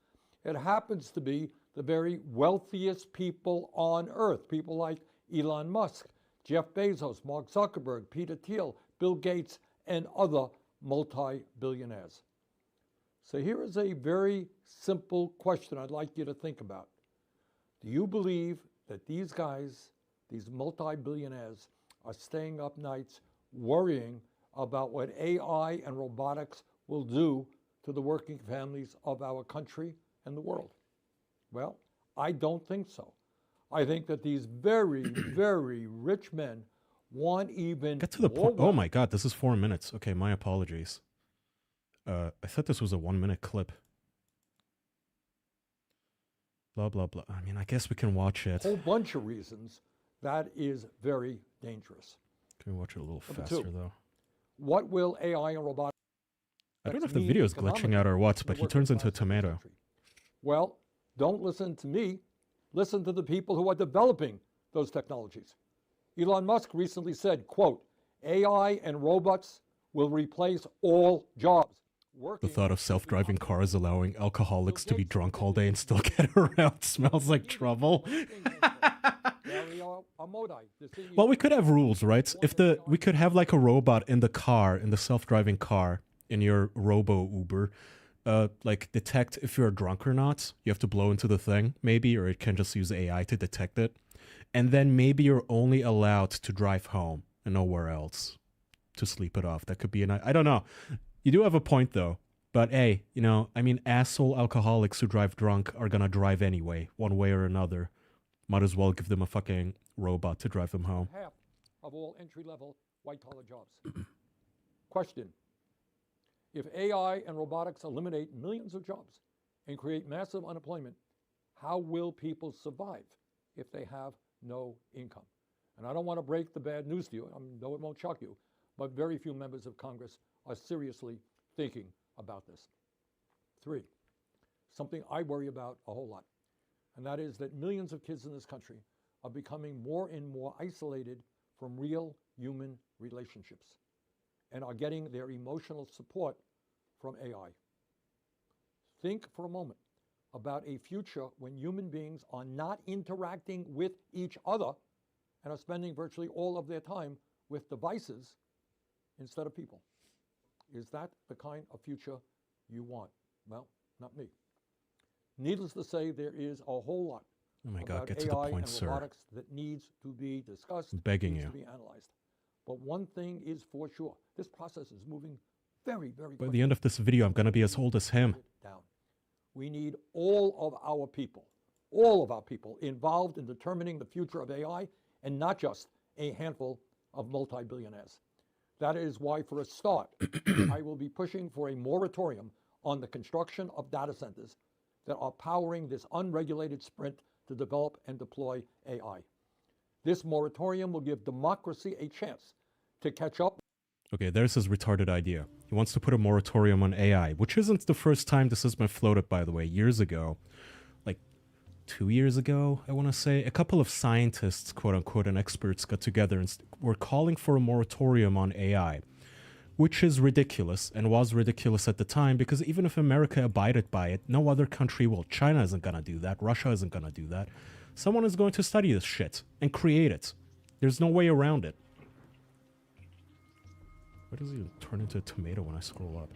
It happens to be the very wealthiest people on earth. People like Elon Musk, Jeff Bezos, Mark Zuckerberg, Peter Thiel, Bill Gates, and other multi-billionaires. So here is a very simple question I'd like you to think about. Do you believe that these guys, these multi-billionaires, are staying up nights worrying about what AI and robotics will do to the working families of our country and the world? Well, I don't think so. I think that these very, very rich men want even Get to the point. Oh my god, this is 4 minutes. Okay, my apologies. I thought this was a 1 minute clip. Blah, blah, blah. I mean, I guess we can watch it. A whole bunch of reasons that is very dangerous. Can we watch it a little faster, though? What will AI and robotics... I don't know if the video is glitching out or what, but he turns into a tomato. Well, don't listen to me. Listen to the people who are developing those technologies. Elon Musk recently said, quote, AI and robots will replace all jobs. The thought of self-driving cars allowing alcoholics to be drunk all day and still get around smells like trouble. Well, we could have rules, right? We could have like a robot in the car, in the self-driving car, in your robo-Uber, like detect if you're drunk or not. You have to blow into the thing, maybe, or it can just use AI to detect it. And then maybe you're only allowed to drive home and nowhere else to sleep it off. That could be I don't know. You do have a point, though. But hey, asshole alcoholics who drive drunk are gonna drive anyway, one way or another. Might as well give them a fucking robot to drive them home. Half of all entry-level white-collar jobs. Question. If AI and robotics eliminate millions of jobs and create massive unemployment, how will people survive if they have no income? And I don't want to break the bad news to you. I know it won't shock you, but very few members of Congress are seriously thinking about this. 3, something I worry about a whole lot, and that is that millions of kids in this country are becoming more and more isolated from real human relationships. and are getting their emotional support from AI. Think for a moment about a future when human beings are not interacting with each other and are spending virtually all of their time with devices instead of people. Is that the kind of future you want? Well, not me. Needless to say, there is a whole lot Oh my God, about get to AI the point, and sir. robotics that needs to be discussed, I'm begging needs you. to be analyzed. But one thing is for sure, this process is moving very, very quickly. By the end of this video, I'm gonna be as old as him. Down. We need all of our people involved in determining the future of AI, and not just a handful of multi-billionaires. That is why, for a start, I will be pushing for a moratorium on the construction of data centers that are powering this unregulated sprint to develop and deploy AI. This moratorium will give democracy a chance to catch up. Okay, there's his retarded idea. He wants to put a moratorium on AI, which isn't the first time this has been floated, by the way. Years ago, like 2 years ago, I want to say, a couple of scientists, quote unquote, and experts got together and were calling for a moratorium on AI, which is ridiculous and was ridiculous at the time, because even if America abided by it, no other country will. China isn't going to do that. Russia isn't going to do that. Someone is going to study this shit and create it. There's no way around it. Why does he turn into a tomato when I scroll up?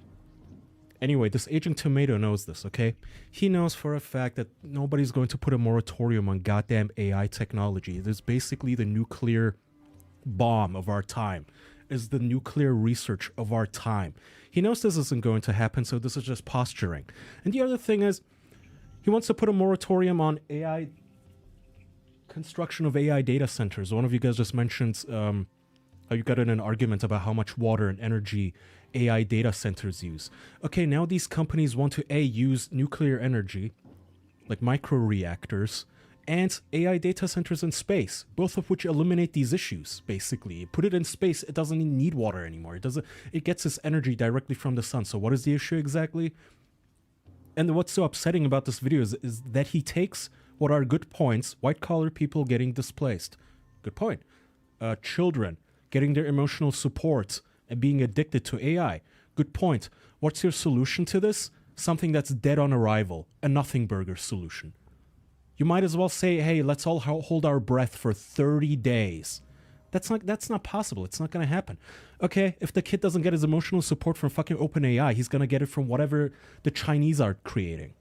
Anyway, this aging tomato knows this, okay? He knows for a fact that nobody's going to put a moratorium on goddamn AI technology. It is basically the nuclear bomb of our time. Is the nuclear research of our time. He knows this isn't going to happen, so this is just posturing. And the other thing is, he wants to put a moratorium on AI construction of AI data centers. One of you guys just mentioned how you got in an argument about how much water and energy AI data centers use. Okay, now these companies want to use nuclear energy, like microreactors, and AI data centers in space, both of which eliminate these issues, basically. You put it in space, it doesn't even need water anymore. It gets its energy directly from the sun. So what is the issue exactly? And what's so upsetting about this video is that he takes what are good points, white-collar people getting displaced. Good point. Children getting their emotional support and being addicted to AI. Good point. What's your solution to this? Something that's dead on arrival, a nothing burger solution. You might as well say, hey, let's all hold our breath for 30 days. That's not possible. It's not going to happen. Okay, if the kid doesn't get his emotional support from fucking OpenAI, he's going to get it from whatever the Chinese are creating.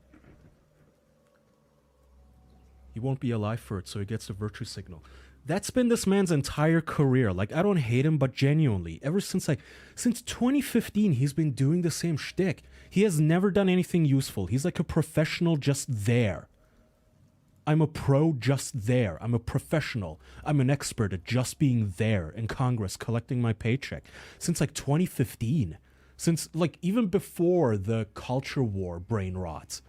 He won't be alive for it, so he gets the virtue signal. That's been this man's entire career. Like, I don't hate him, but genuinely, ever since 2015, he's been doing the same shtick. He has never done anything useful. He's like a professional just there. I'm a pro just there. I'm a professional. I'm an expert at just being there in Congress collecting my paycheck. Since like 2015. Since like even before the culture war brain rot.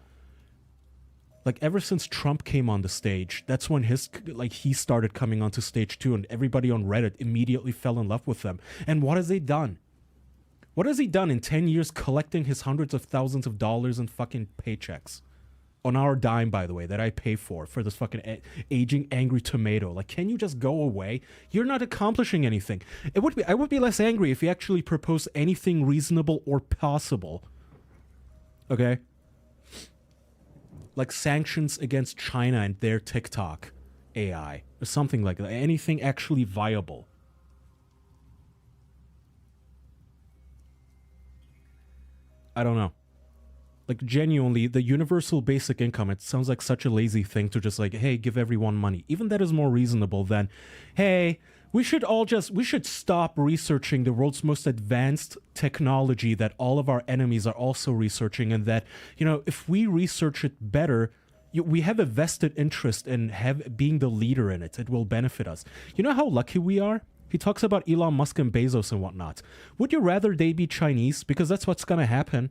Like ever since Trump came on the stage, that's when he started coming onto stage too, and everybody on Reddit immediately fell in love with them. And what has he done? What has he done in 10 years collecting his hundreds of thousands of dollars in fucking paychecks? On our dime, by the way, that I pay for this fucking aging angry tomato. Like, can you just go away? You're not accomplishing anything. I would be less angry if he actually proposed anything reasonable or possible. Okay? Like sanctions against China and their TikTok AI. Or something like that. Anything actually viable. I don't know. Like, genuinely, the universal basic income, it sounds like such a lazy thing to just like, hey, give everyone money. Even that is more reasonable than, hey, we should stop researching the world's most advanced technology that all of our enemies are also researching, and that, you know, if we research it better, we have a vested interest in being the leader in it. It will benefit us. You know how lucky we are? He talks about Elon Musk and Bezos and whatnot. Would you rather they be Chinese? Because that's what's going to happen.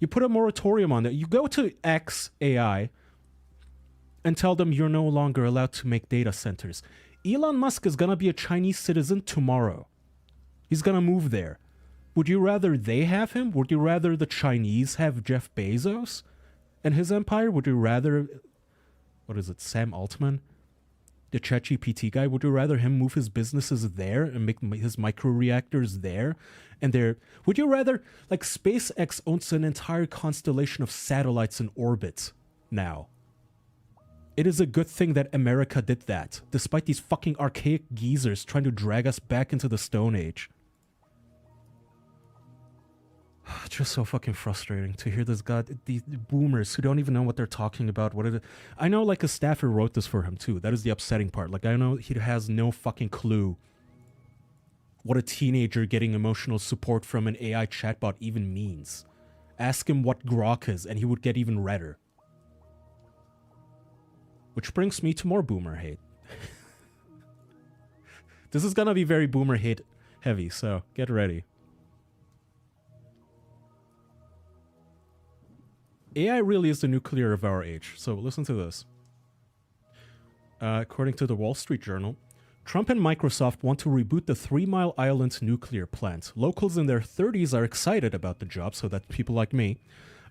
You put a moratorium on it. You go to X AI and tell them you're no longer allowed to make data centers. Elon Musk is going to be a Chinese citizen tomorrow. He's going to move there. Would you rather they have him? Would you rather the Chinese have Jeff Bezos and his empire? Would you rather, what is it, Sam Altman? the ChatGPT guy, would you rather him move his businesses there and make his microreactors there? And would you rather, like, SpaceX owns an entire constellation of satellites in orbit now. It is a good thing that America did that, despite these fucking archaic geezers trying to drag us back into the Stone Age. It's just so fucking frustrating to hear these boomers who don't even know what they're talking about. I know, like, a staffer wrote this for him too. That is the upsetting part. Like, I know he has no fucking clue what a teenager getting emotional support from an AI chatbot even means. Ask him what grok is, and he would get even redder. Which brings me to more boomer hate. This is gonna be very boomer hate heavy, so get ready. AI really is the nuclear of our age, so listen to this. According to the Wall Street Journal, Trump and Microsoft want to reboot the 3 Mile Island nuclear plant. Locals in their 30s are excited about the job, so that people like me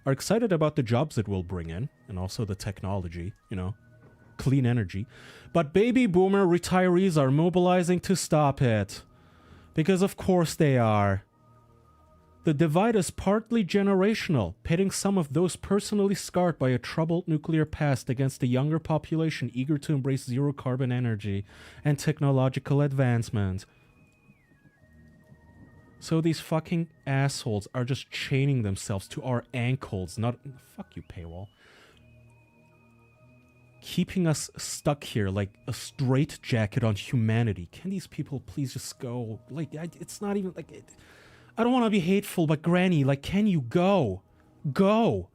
are excited about the jobs it will bring in, and also the technology, you know, clean energy. But baby boomer retirees are mobilizing to stop it. Because of course they are. The divide is partly generational, pitting some of those personally scarred by a troubled nuclear past against the younger population eager to embrace zero-carbon energy and technological advancement. So these fucking assholes are just chaining themselves to our ankles, not... Fuck you, paywall. Keeping us stuck here like a straitjacket on humanity. Can these people please just go? Like, it's not even like... I don't want to be hateful, but Granny, like, can you go? Go!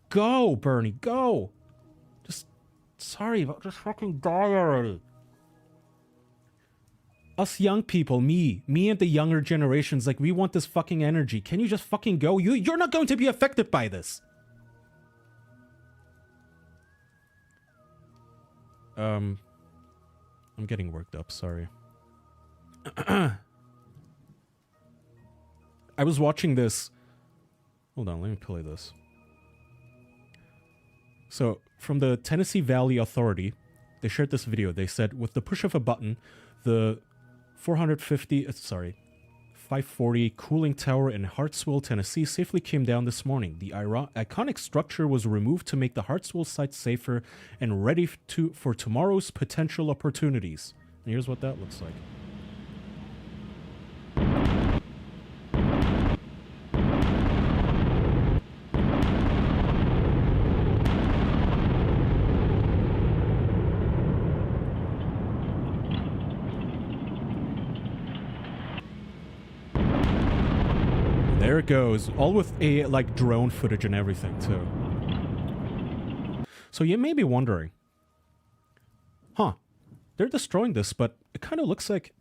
Go, Bernie, go! Just fucking die already. Us young people, me and the younger generations, like, we want this fucking energy. Can you just fucking go? You're not going to be affected by this! I'm getting worked up, sorry. I was watching this. Hold on, let me play this. So, from the Tennessee Valley Authority, they shared this video. They said, with the push of a button, the 540 cooling tower in Hartsville, Tennessee safely came down this morning. The iconic structure was removed to make the Hartsville site safer and ready for tomorrow's potential opportunities. And here's what that looks like. There it goes, all with a like drone footage and everything too. So you may be wondering, they're destroying this, but it kind of looks like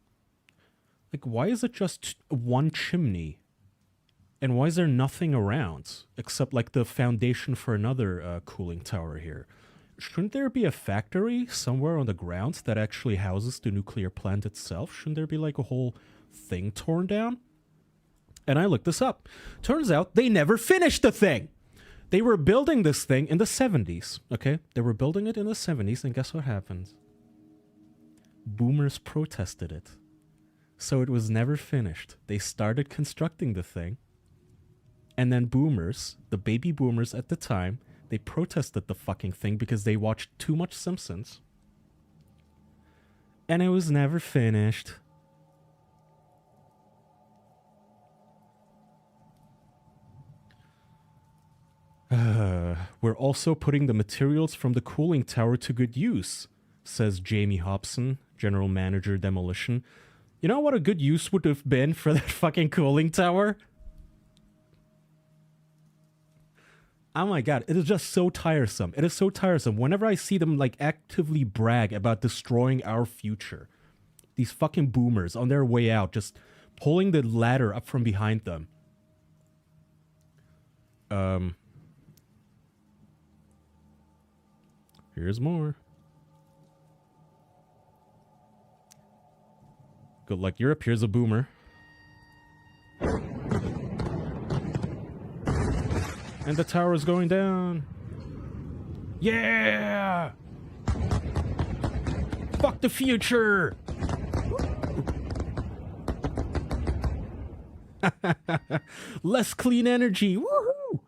why is it just one chimney? And why is there nothing around except like the foundation for another cooling tower here? Shouldn't there be a factory somewhere on the ground that actually houses the nuclear plant itself? Shouldn't there be like a whole thing torn down? And I looked this up. Turns out they never finished the thing. They were building this thing in the 70s, okay? They were building it in the 70s, and guess what happened? Boomers protested it. So it was never finished. They started constructing the thing, and then boomers, the baby boomers at the time, they protested the fucking thing because they watched too much Simpsons. And it was never finished. We're also putting the materials from the cooling tower to good use, says Jamie Hobson, General Manager Demolition. You know what a good use would have been for that fucking cooling tower? Oh my god, it is just so tiresome. It is so tiresome. Whenever I see them like actively brag about destroying our future, these fucking boomers on their way out just pulling the ladder up from behind them. Here's more. Good luck, Europe. Here's a boomer. And the tower is going down. Yeah! Fuck the future! Less clean energy! Woohoo!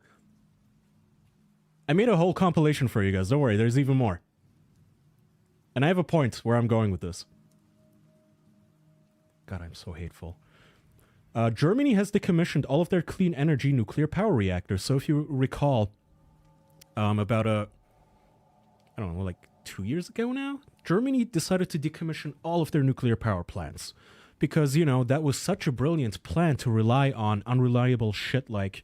I made a whole compilation for you guys. Don't worry, there's even more. And I have a point where I'm going with this. God, I'm so hateful. Germany has decommissioned all of their clean energy nuclear power reactors. So if you recall, about I don't know, like 2 years ago now, Germany decided to decommission all of their nuclear power plants. Because, you know, that was such a brilliant plan to rely on unreliable shit like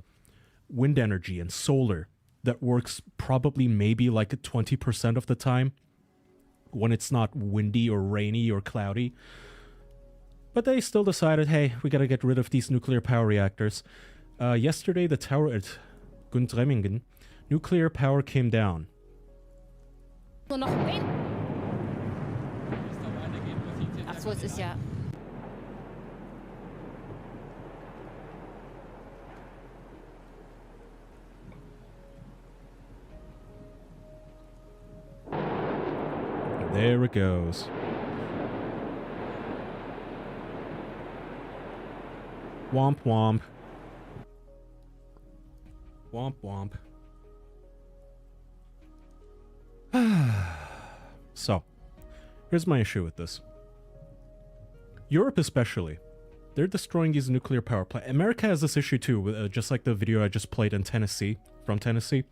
wind energy and solar that works probably maybe like 20% of the time when it's not windy or rainy or cloudy. But they still decided, hey, we gotta get rid of these nuclear power reactors. Yesterday, the tower at Gundremmingen, nuclear power came down. Ach so, es ist ja... There it goes. Womp womp. Womp womp. So, here's my issue with this. Europe especially, they're destroying these nuclear power plants. America has this issue too, with, just like the video I just played in Tennessee, from Tennessee.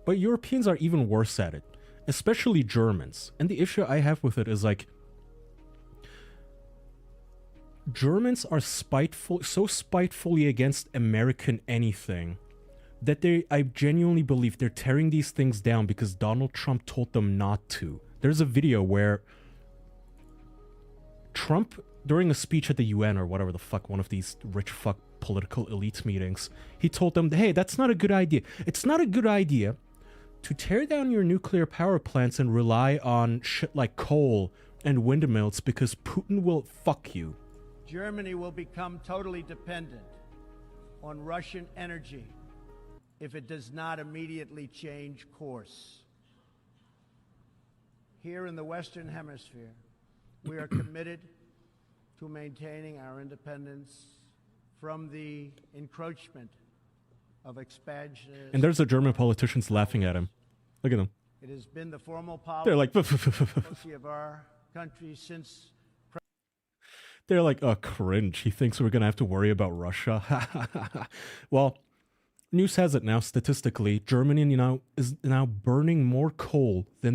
But Europeans are even worse at it, especially Germans. And the issue I have with it is like, Germans are spiteful, so spitefully against American anything that I genuinely believe they're tearing these things down because Donald Trump told them not to. There's a video where Trump, during a speech at the UN or whatever the fuck, one of these rich fuck political elite meetings, he told them, hey, that's not a good idea. It's not a good idea to tear down your nuclear power plants and rely on shit like coal and windmills because Putin will fuck you. Germany will become totally dependent on Russian energy if it does not immediately change course. Here in the Western Hemisphere, we are committed to maintaining our independence from the encroachment of expansion. And there's the German politicians laughing at him. Look at them. It has been the formal policy They're like, of our country since. they're like, oh, cringe. He thinks we're going to have to worry about Russia. Well, news has it now, statistically, Germany, you know, is now burning more coal than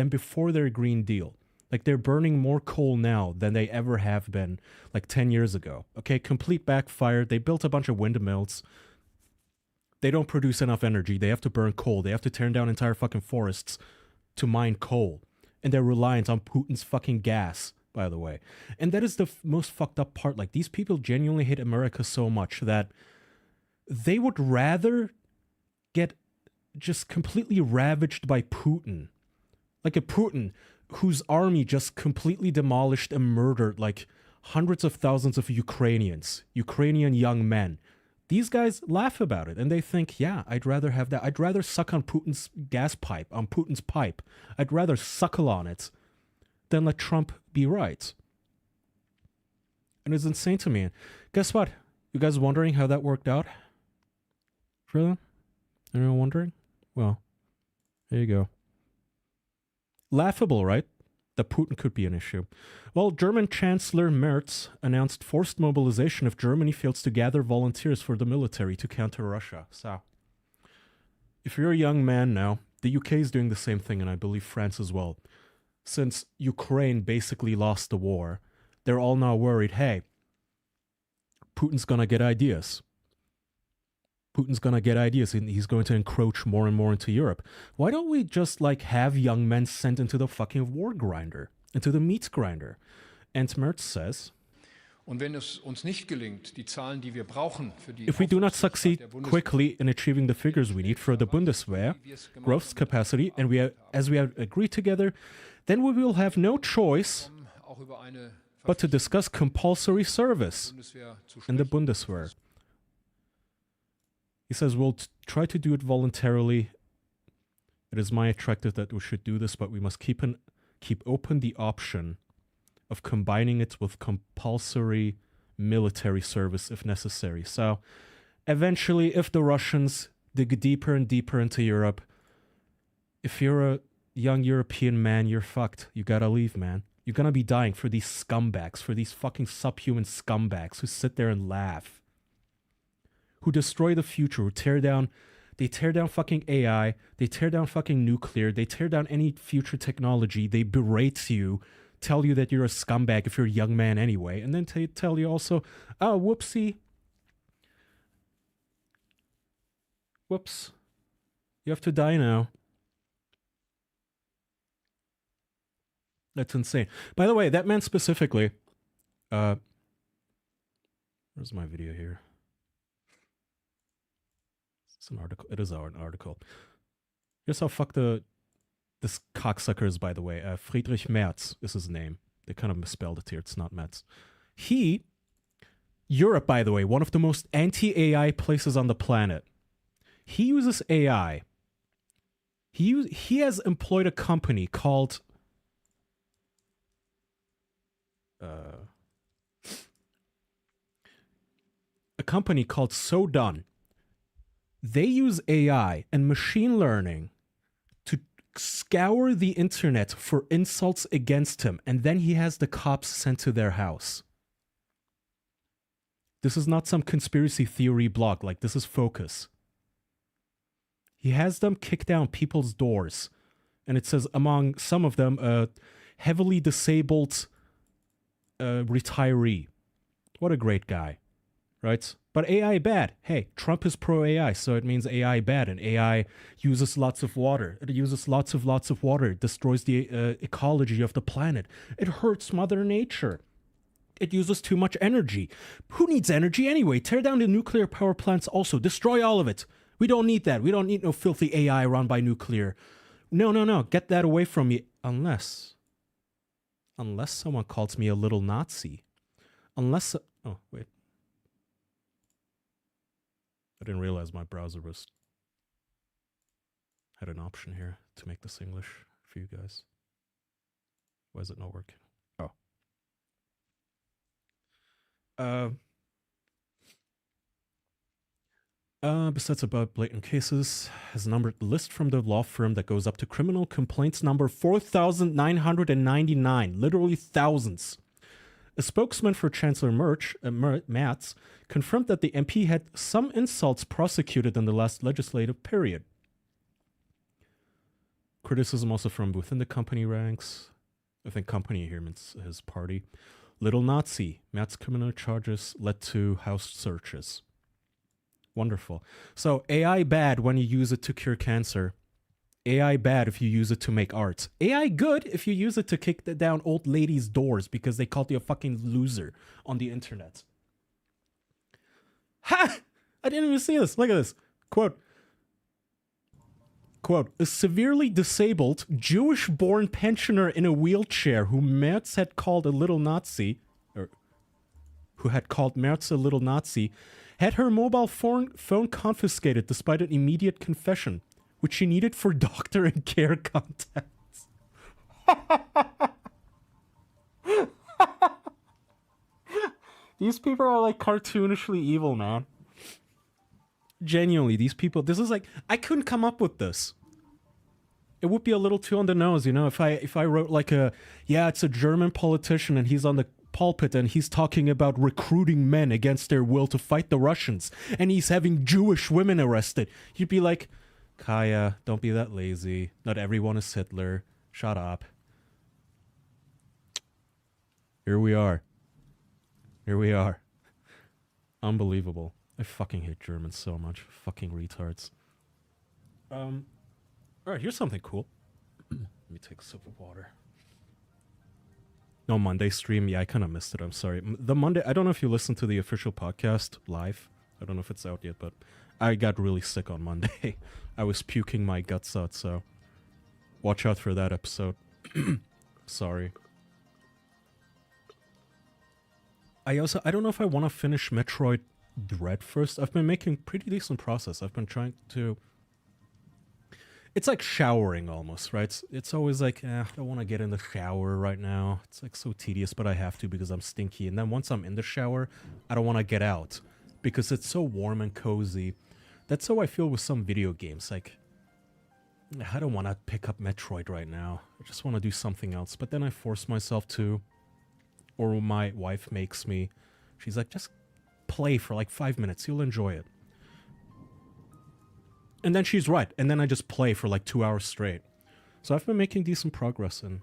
before their Green Deal. Like, they're burning more coal now than they ever have been, like 10 years ago. Okay, complete backfire. They built a bunch of windmills. They don't produce enough energy. They have to burn coal. They have to tear down entire fucking forests to mine coal. And they're reliant on Putin's fucking gas, by the way. And that is the most fucked up part. Like, these people genuinely hate America so much that they would rather get just completely ravaged by Putin. Like a Putin whose army just completely demolished and murdered like hundreds of thousands of Ukrainian young men. These guys laugh about it and they think, yeah, I'd rather have that. I'd rather suck on Putin's gas pipe, on Putin's pipe. I'd rather suckle on it than let Trump be right. And it's insane to me. Guess what? You guys wondering how that worked out? Really? Anyone wondering? Well, there you go. Laughable, right? That Putin could be an issue. Well, German Chancellor Merz announced forced mobilization if Germany fails to gather volunteers for the military to counter Russia. So, if you're a young man now, the UK is doing the same thing, and I believe France as well. Since Ukraine basically lost the war, they're all now worried, hey, Putin's gonna get ideas. Putin's gonna get ideas and he's going to encroach more and more into Europe. Why don't we just like have young men sent into the fucking war grinder, into the meat grinder? And Merz says, if we do not succeed quickly in achieving the figures we need for the Bundeswehr growth capacity, and as we have agreed together, then we will have no choice but to discuss compulsory service in the Bundeswehr. He says, we'll try to do it voluntarily. It is my attractive that we should do this, but we must keep keep open the option of combining it with compulsory military service if necessary. So eventually, if the Russians dig deeper and deeper into Europe, if you're a young European man, you're fucked. You gotta leave, man. You're gonna be dying for these scumbags, for these fucking subhuman scumbags who sit there and laugh, who destroy the future, who tear down fucking AI, they tear down fucking nuclear, they tear down any future technology, they berate you, tell you that you're a scumbag if you're a young man anyway, and then tell you also, oh, whoopsie. Whoops. You have to die now. That's insane. By the way, that man specifically, where's my video here? It's an article. It is an article. Here's how fucked this cocksucker is, by the way. Friedrich Merz is his name. They kind of misspelled it here. It's not Metz. Europe, by the way, one of the most anti-AI places on the planet. He uses AI. He has employed a company called So Done. They use AI and machine learning to scour the internet for insults against him, and then he has the cops sent to their house. This is not some conspiracy theory blog, like this is Focus. He has them kick down people's doors, and it says among some of them a heavily disabled retiree. What a great guy, right? But AI bad. Hey, Trump is pro-AI, so it means AI bad, and AI uses lots of water. It uses lots of water. It destroys the ecology of the planet. It hurts Mother Nature. It uses too much energy. Who needs energy anyway? Tear down the nuclear power plants also. Destroy all of it. We don't need that. We don't need no filthy AI run by nuclear. No. Get that away from me. Unless someone calls me a little Nazi. Oh, wait. I didn't realize my browser had an option here to make this English for you guys. Why is it not working? Besides about blatant cases, has numbered list from the law firm that goes up to criminal complaints number 4,999, literally thousands. A spokesman for Chancellor Merz confirmed that the MP had some insults prosecuted in the last legislative period. Criticism also from within the company ranks. I think company here means his party. Little Nazi. Merz criminal charges led to house searches. Wonderful. So AI bad when you use it to cure cancer. AI bad if you use it to make art. AI good if you use it to kick down old ladies' doors because they called you a fucking loser on the internet. Ha! I didn't even see this. Look at this. Quote, a severely disabled Jewish-born pensioner in a wheelchair who Merz had called a little Nazi, had her mobile phone confiscated despite an immediate confession, which she needed for doctor and care contacts. These people are like cartoonishly evil, man. Genuinely, these people, this is like, I couldn't come up with this. It would be a little too on the nose, you know, if I wrote like it's a German politician and he's on the pulpit and he's talking about recruiting men against their will to fight the Russians and he's having Jewish women arrested. You'd be like, Kaya, don't be that lazy. Not everyone is Hitler. Shut up. Here we are. Unbelievable. I fucking hate Germans so much. Fucking retards. Alright, here's something cool. Let me take a sip of water. No, Monday stream. Yeah, I kind of missed it. I'm sorry. The Monday, I don't know if you listened to the official podcast live. I don't know if it's out yet, but I got really sick on Monday. I was puking my guts out, so watch out for that episode. Sorry. I don't know if I want to finish Metroid Dread first. I've been making pretty decent progress. I've been trying to... It's like showering almost, right? It's always like, I don't want to get in the shower right now. It's like so tedious, but I have to because I'm stinky. And then once I'm in the shower, I don't want to get out because it's so warm and cozy. That's how I feel with some video games. Like, I don't want to pick up Metroid right now. I just want to do something else. But then I force myself to, or my wife makes me. She's like, just play for like 5 minutes. You'll enjoy it. And then she's right. And then I just play for like 2 hours straight. So I've been making decent progress in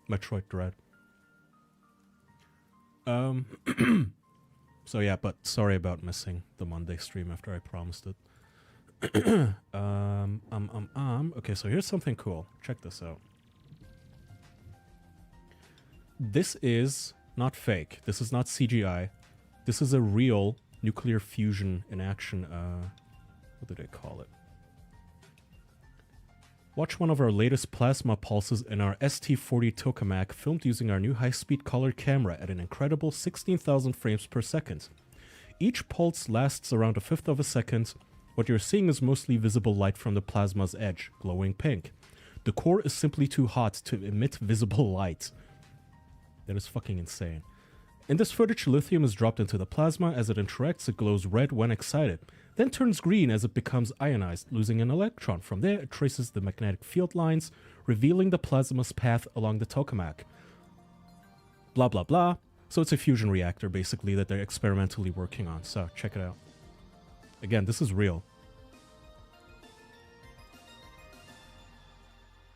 Metroid Dread. So yeah, but sorry about missing the Monday stream after I promised it. Okay, so here's something cool. Check this out. This is not fake. This is not CGI. This is a real nuclear fusion in action. What did I call it? Watch one of our latest plasma pulses in our ST40 tokamak filmed using our new high-speed color camera at an incredible 16,000 frames per second. Each pulse lasts around 1/5 of a second. What you're seeing is mostly visible light from the plasma's edge, glowing pink. The core is simply too hot to emit visible light. That is fucking insane. In this footage, lithium is dropped into the plasma. As it interacts, it glows red when excited, then turns green as it becomes ionized, losing an electron. From there, it traces the magnetic field lines, revealing the plasma's path along the tokamak. Blah, blah, blah. So it's a fusion reactor, basically, that they're experimentally working on. So, check it out. Again, this is real.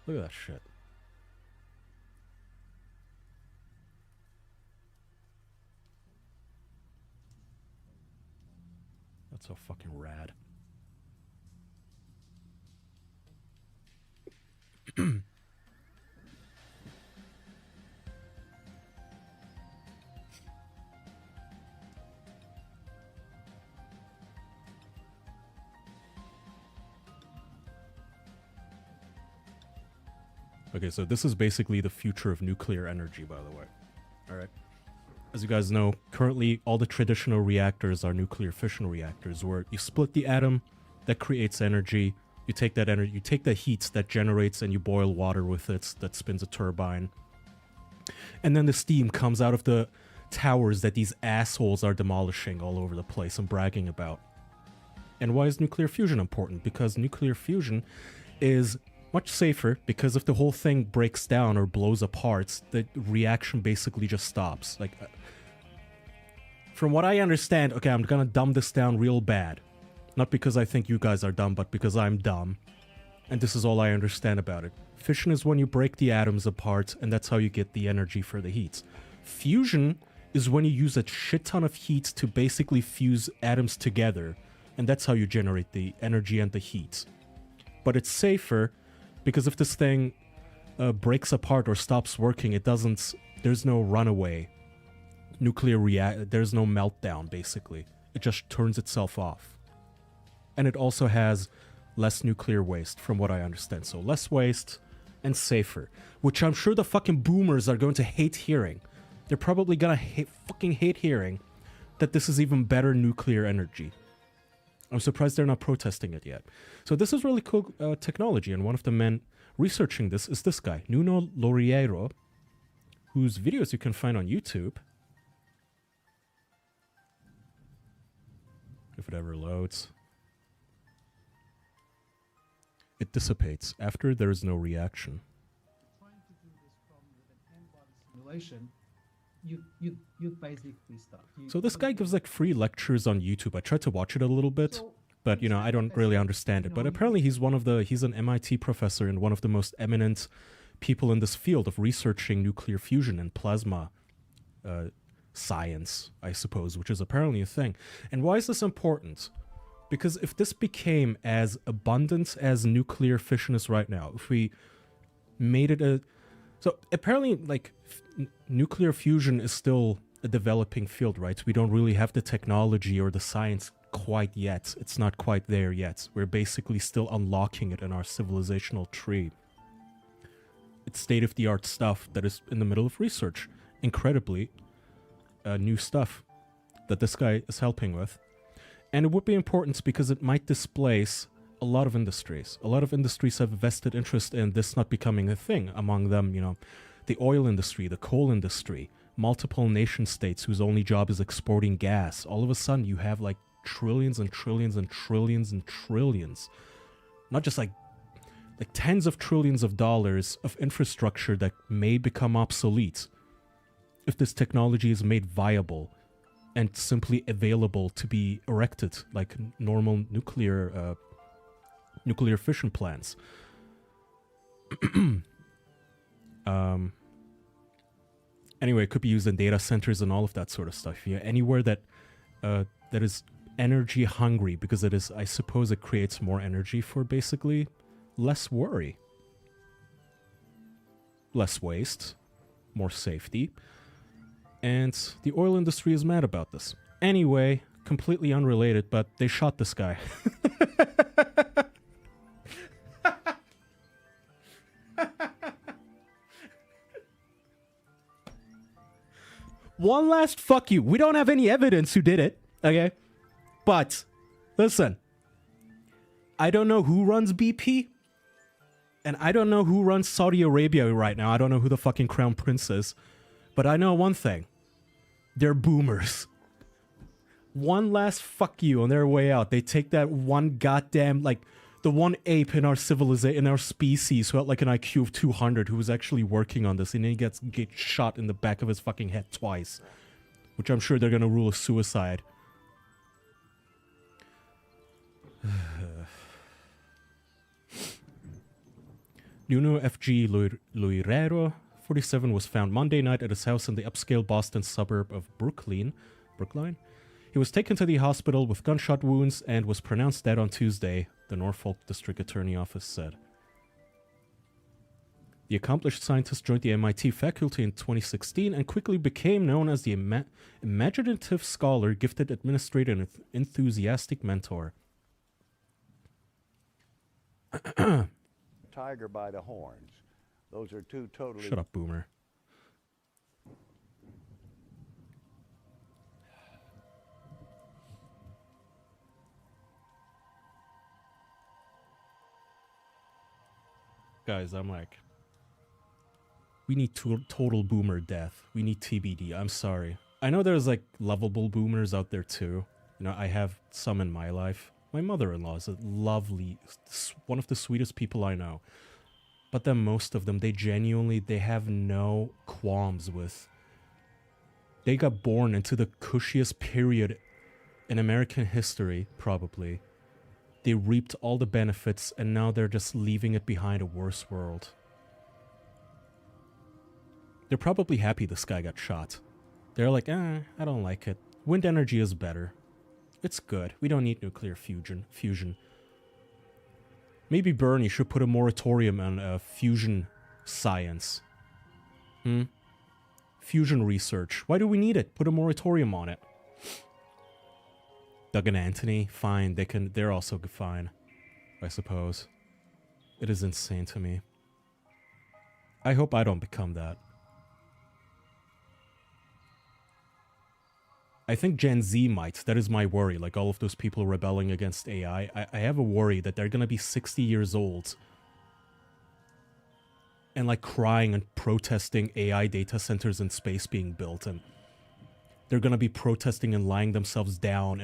Look at that shit. That's so fucking rad. Okay, so this is basically the future of nuclear energy, by the way. Alright. As you guys know, currently all the traditional reactors are nuclear fission reactors, where you split the atom that creates energy, you take that energy, you take the heat that generates and you boil water with it, that spins a turbine. And then the steam comes out of the towers that these assholes are demolishing all over the place and bragging about. And why is nuclear fusion important? Because nuclear fusion is much safer, because if the whole thing breaks down or blows apart, the reaction basically just stops. Like, from what I understand, okay, I'm gonna dumb this down real bad. Not because I think you guys are dumb, but because I'm dumb. And this is all I understand about it. Fission is when you break the atoms apart, and that's how you get the energy for the heat. Fusion is when you use a shit ton of heat to basically fuse atoms together, and that's how you generate the energy and the heat. But it's safer, because if this thing breaks apart or stops working, it doesn't, there's no runaway there's no meltdown, basically. It just turns itself off. And it also has less nuclear waste, from what I understand. So less waste and safer, which I'm sure the fucking boomers are going to hate hearing. They're probably gonna fucking hate hearing that this is even better nuclear energy. I'm surprised they're not protesting it yet. So this is really cool technology, and one of the men researching this is this guy, Nuno Loureiro, whose videos you can find on YouTube. If it ever loads. It dissipates after there is no reaction. Trying to do this problem with an n-body simulation, you basically start. So this guy gives like free lectures on YouTube. I tried to watch it a little bit, but you know, I don't really understand it. But apparently he's an MIT professor and one of the most eminent people in this field of researching nuclear fusion and plasma science, I suppose, which is apparently a thing. And why is this important? Because if this became as abundant as nuclear fission is right now, if we made it a... So apparently, like, nuclear fusion is still a developing field, right? We don't really have the technology or the science quite yet. It's not quite there yet. We're basically still unlocking it in our civilizational tree. It's state-of-the-art stuff that is in the middle of research. Incredibly new stuff that this guy is helping with. And it would be important because it might displace a lot of industries. A lot of industries have a vested interest in this not becoming a thing. Among them, you know, the oil industry, the coal industry, multiple nation states whose only job is exporting gas. All of a sudden, you have like trillions and trillions and trillions and trillions. Not just like tens of trillions of dollars of infrastructure that may become obsolete if this technology is made viable and simply available to be erected like normal nuclear fission plants. Anyway, it could be used in data centers and all of that sort of stuff. Yeah, anywhere that that is energy hungry, because it is, I suppose, it creates more energy for basically less worry, less waste, more safety. And the oil industry is mad about this. Anyway, completely unrelated, but they shot this guy. One last fuck you. We don't have any evidence who did it, okay? But, listen. I don't know who runs BP. And I don't know who runs Saudi Arabia right now. I don't know who the fucking crown prince is. But I know one thing. They're boomers. One last fuck you on their way out. They take that one goddamn, like, the one ape in our civilization, in our species, who had like an IQ of 200, who was actually working on this, and then he gets shot in the back of his fucking head twice. Which I'm sure they're gonna rule as suicide. Nuno F.G. Luirero, 47, was found Monday night at his house in the upscale Boston suburb of Brookline. He was taken to the hospital with gunshot wounds and was pronounced dead on Tuesday, the Norfolk District Attorney Office said. The accomplished scientist joined the MIT faculty in 2016 and quickly became known as the imaginative scholar, gifted administrator, and enthusiastic mentor. Tiger by the horns. Those are two totally... Shut up, boomer. Guys, I'm like... We need total boomer death. We need TBD. I'm sorry. I know there's like lovable boomers out there too. You know, I have some in my life. My mother-in-law is a lovely, one of the sweetest people I know. But then most of them, they have no qualms with. They got born into the cushiest period in American history, probably. They reaped all the benefits, and now they're just leaving it behind a worse world. They're probably happy this guy got shot. They're like, I don't like it. Wind energy is better. It's good. We don't need nuclear fusion. Maybe Bernie should put a moratorium on fusion science. Fusion research. Why do we need it? Put a moratorium on it. Doug and Anthony, fine. They're also fine, I suppose. It is insane to me. I hope I don't become that. I think Gen Z might. That is my worry. Like all of those people rebelling against AI. I have a worry that they're gonna be 60 years old and like crying and protesting AI data centers in space being built, and they're gonna be protesting and lying themselves down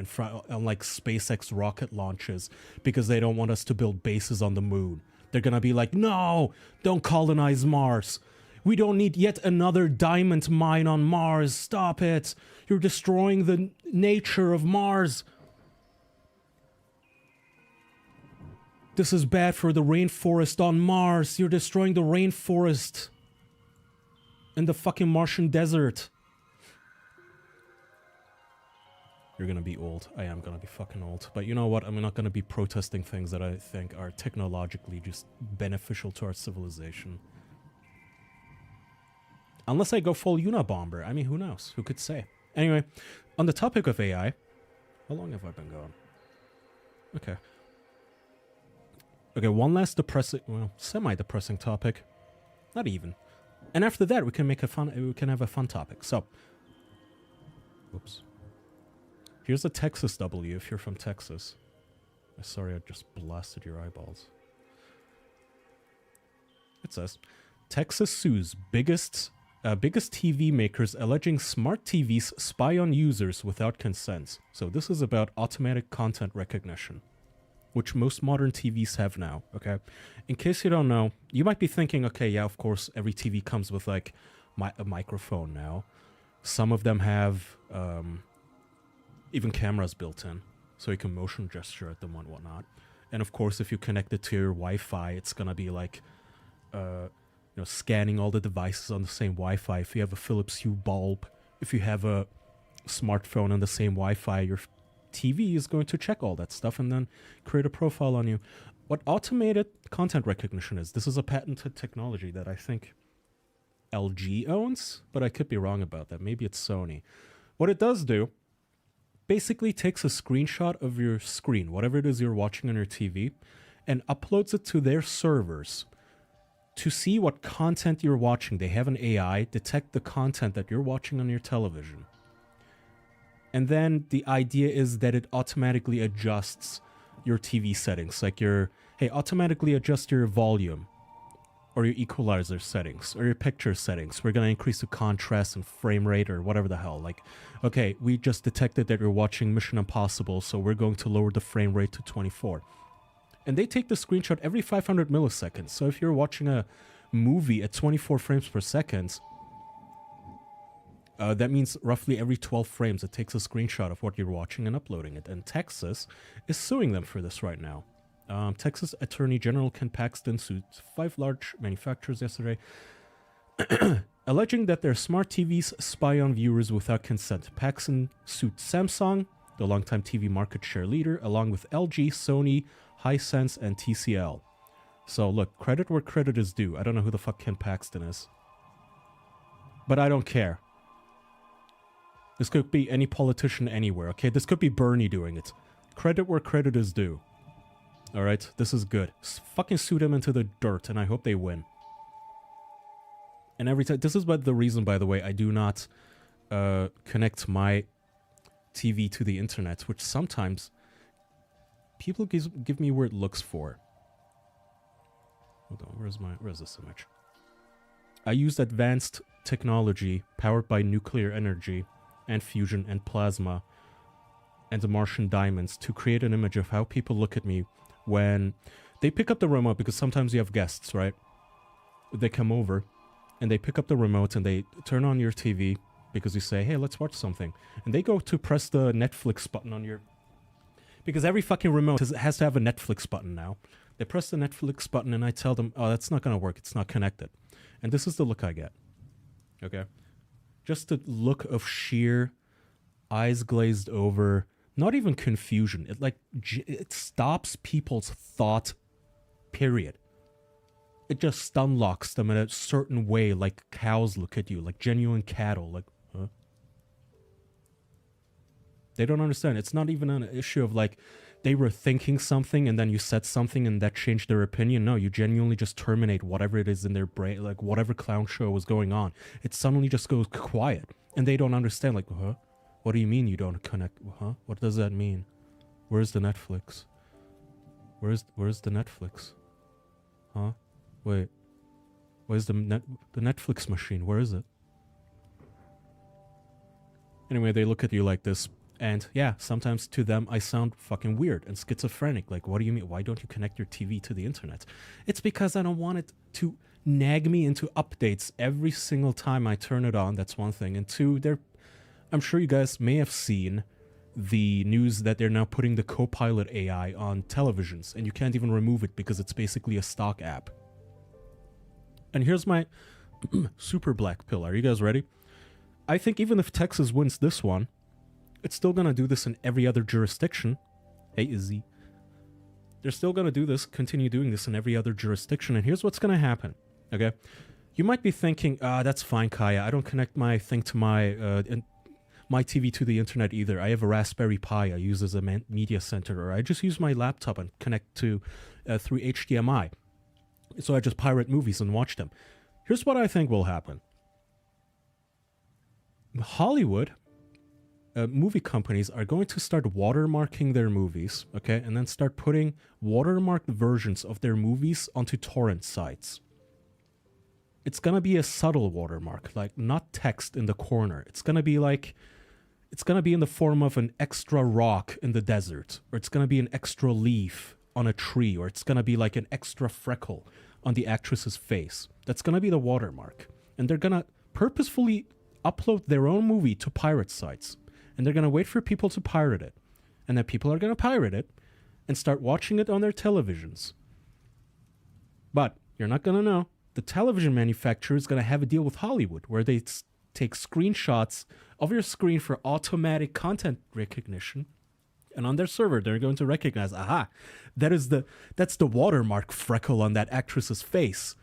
on like SpaceX rocket launches because they don't want us to build bases on the moon. They're gonna be like, no, don't colonize Mars. We don't need yet another diamond mine on Mars. Stop it. You're destroying the nature of Mars. This is bad for the rainforest on Mars. You're destroying the rainforest in the fucking Martian desert. You're gonna be old. I am gonna be fucking old. But you know what? I'm not gonna be protesting things that I think are technologically just beneficial to our civilization. Unless I go full Unabomber. I mean, who knows? Who could say? Anyway, on the topic of AI... How long have I been going? Okay. Okay, one last depressing... Well, semi-depressing topic. Not even. And after that, we can have a fun topic. So... Oops. Here's a Texas W if you're from Texas. Sorry, I just blasted your eyeballs. It says, Texas sues biggest TV makers alleging smart TVs spy on users without consent. So this is about automatic content recognition, which most modern TVs have now, okay? In case you don't know, you might be thinking, okay, yeah, of course, every TV comes with, like, a microphone now. Some of them have even cameras built in, so you can motion gesture at them and whatnot. And, of course, if you connect it to your Wi-Fi, it's gonna be, like, scanning all the devices on the same Wi-Fi. If you have a Philips Hue bulb, if you have a smartphone on the same Wi-Fi, your TV is going to check all that stuff and then create a profile on you. What automated content recognition is, this is a patented technology that I think LG owns, but I could be wrong about that. Maybe it's Sony. What it does do, basically takes a screenshot of your screen, whatever it is you're watching on your TV, and uploads it to their servers to see what content you're watching. They have an AI detect the content that you're watching on your television. And then the idea is that it automatically adjusts your TV settings. Like automatically adjust your volume or your equalizer settings or your picture settings. We're going to increase the contrast and frame rate or whatever the hell. Like, okay, we just detected that you're watching Mission Impossible, so we're going to lower the frame rate to 24. And they take the screenshot every 500 milliseconds. So if you're watching a movie at 24 frames per second, that means roughly every 12 frames it takes a screenshot of what you're watching and uploading it. And Texas is suing them for this right now. Texas Attorney General Ken Paxton sued 5 large manufacturers yesterday, alleging that their smart TVs spy on viewers without consent. Paxton sued Samsung, the longtime TV market share leader, along with LG, Sony, Hisense, and TCL. So look, credit where credit is due. I don't know who the fuck Ken Paxton is, but I don't care. This could be any politician anywhere, okay? This could be Bernie doing it. Credit where credit is due. Alright, this is good. Fucking sue them into the dirt, and I hope they win. And every time... This is the reason, by the way, I do not connect my TV to the internet, which sometimes people give me weird looks for. Hold on, where's this image? I used advanced technology powered by nuclear energy and fusion and plasma and the Martian diamonds to create an image of how people look at me when they pick up the remote, because sometimes you have guests, right? They come over and they pick up the remote and they turn on your TV because you say, hey, let's watch something. And they go to press the Netflix button on your... Because every fucking remote has to have a Netflix button now. They press the Netflix button and I tell them, oh, that's not going to work. It's not connected. And this is the look I get. Okay? Just the look of sheer eyes glazed over, not even confusion. It stops people's thought, period. It just stun locks them in a certain way, like cows look at you, like genuine cattle, like, huh? They don't understand. It's not even an issue of like, they were thinking something and then you said something and that changed their opinion. No, you genuinely just terminate whatever it is in their brain, like whatever clown show was going on. It suddenly just goes quiet and they don't understand, like, huh? What do you mean you don't connect? Huh? What does that mean? Where's the Netflix? Where's the Netflix? Huh? Wait. Where's the Netflix machine? Where is it? Anyway, they look at you like this. And yeah, sometimes to them, I sound fucking weird and schizophrenic. Like, what do you mean? Why don't you connect your TV to the internet? It's because I don't want it to nag me into updates every single time I turn it on. That's one thing. And two, I'm sure you guys may have seen the news that they're now putting the Copilot AI on televisions. And you can't even remove it because it's basically a stock app. And here's my super black pill. Are you guys ready? I think even if Texas wins this one, it's still going to do this in every other jurisdiction. Hey, Izzy. They're still going to do this, continue doing this in every other jurisdiction. And here's what's going to happen, okay? You might be thinking, that's fine, Kaya. I don't connect my thing to my TV to the internet either. I have a Raspberry Pi I use as a media center, or I just use my laptop and connect to through HDMI. So I just pirate movies and watch them. Here's what I think will happen. Hollywood movie companies are going to start watermarking their movies, okay, and then start putting watermarked versions of their movies onto torrent sites. It's gonna be a subtle watermark, like not text in the corner. It's gonna be in the form of an extra rock in the desert, or it's gonna be an extra leaf on a tree, or it's gonna be like an extra freckle on the actress's face. That's gonna be the watermark. And they're gonna purposefully upload their own movie to pirate sites. And they're gonna wait for people to pirate it. And then people are gonna pirate it and start watching it on their televisions. But you're not gonna know. The television manufacturer is gonna have a deal with Hollywood where they take screenshots of your screen for automatic content recognition. And on their server, they're going to recognize, aha, that's the watermark freckle on that actress's face.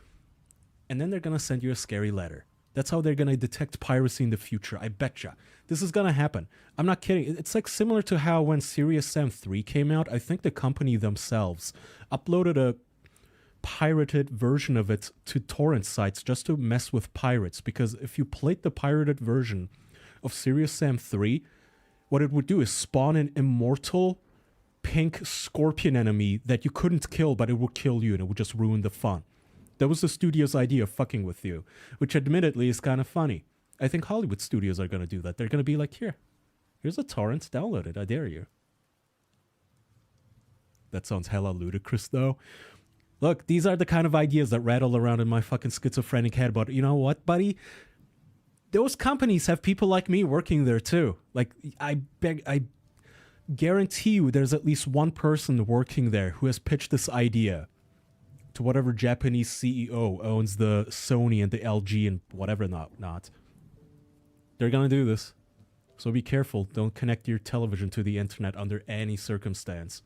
And then they're going to send you a scary letter. That's how they're going to detect piracy in the future. I betcha. This is going to happen. I'm not kidding. It's like similar to how when Serious Sam 3 came out, I think the company themselves uploaded a pirated version of it to torrent sites just to mess with pirates. Because if you played the pirated version of Serious Sam 3, what it would do is spawn an immortal pink scorpion enemy that you couldn't kill, but it would kill you and it would just ruin the fun. That was the studio's idea of fucking with you, which admittedly is kind of funny. I think Hollywood studios are going to do that. They're going to be like, here's a torrent, download it, I dare you. That sounds hella ludicrous though. Look, these are the kind of ideas that rattle around in my fucking schizophrenic head, but you know what, buddy? Those companies have people like me working there too. Like, I guarantee you there's at least one person working there who has pitched this idea to whatever Japanese CEO owns the Sony and the LG and whatever not. They're gonna do this. So be careful. Don't connect your television to the internet under any circumstance.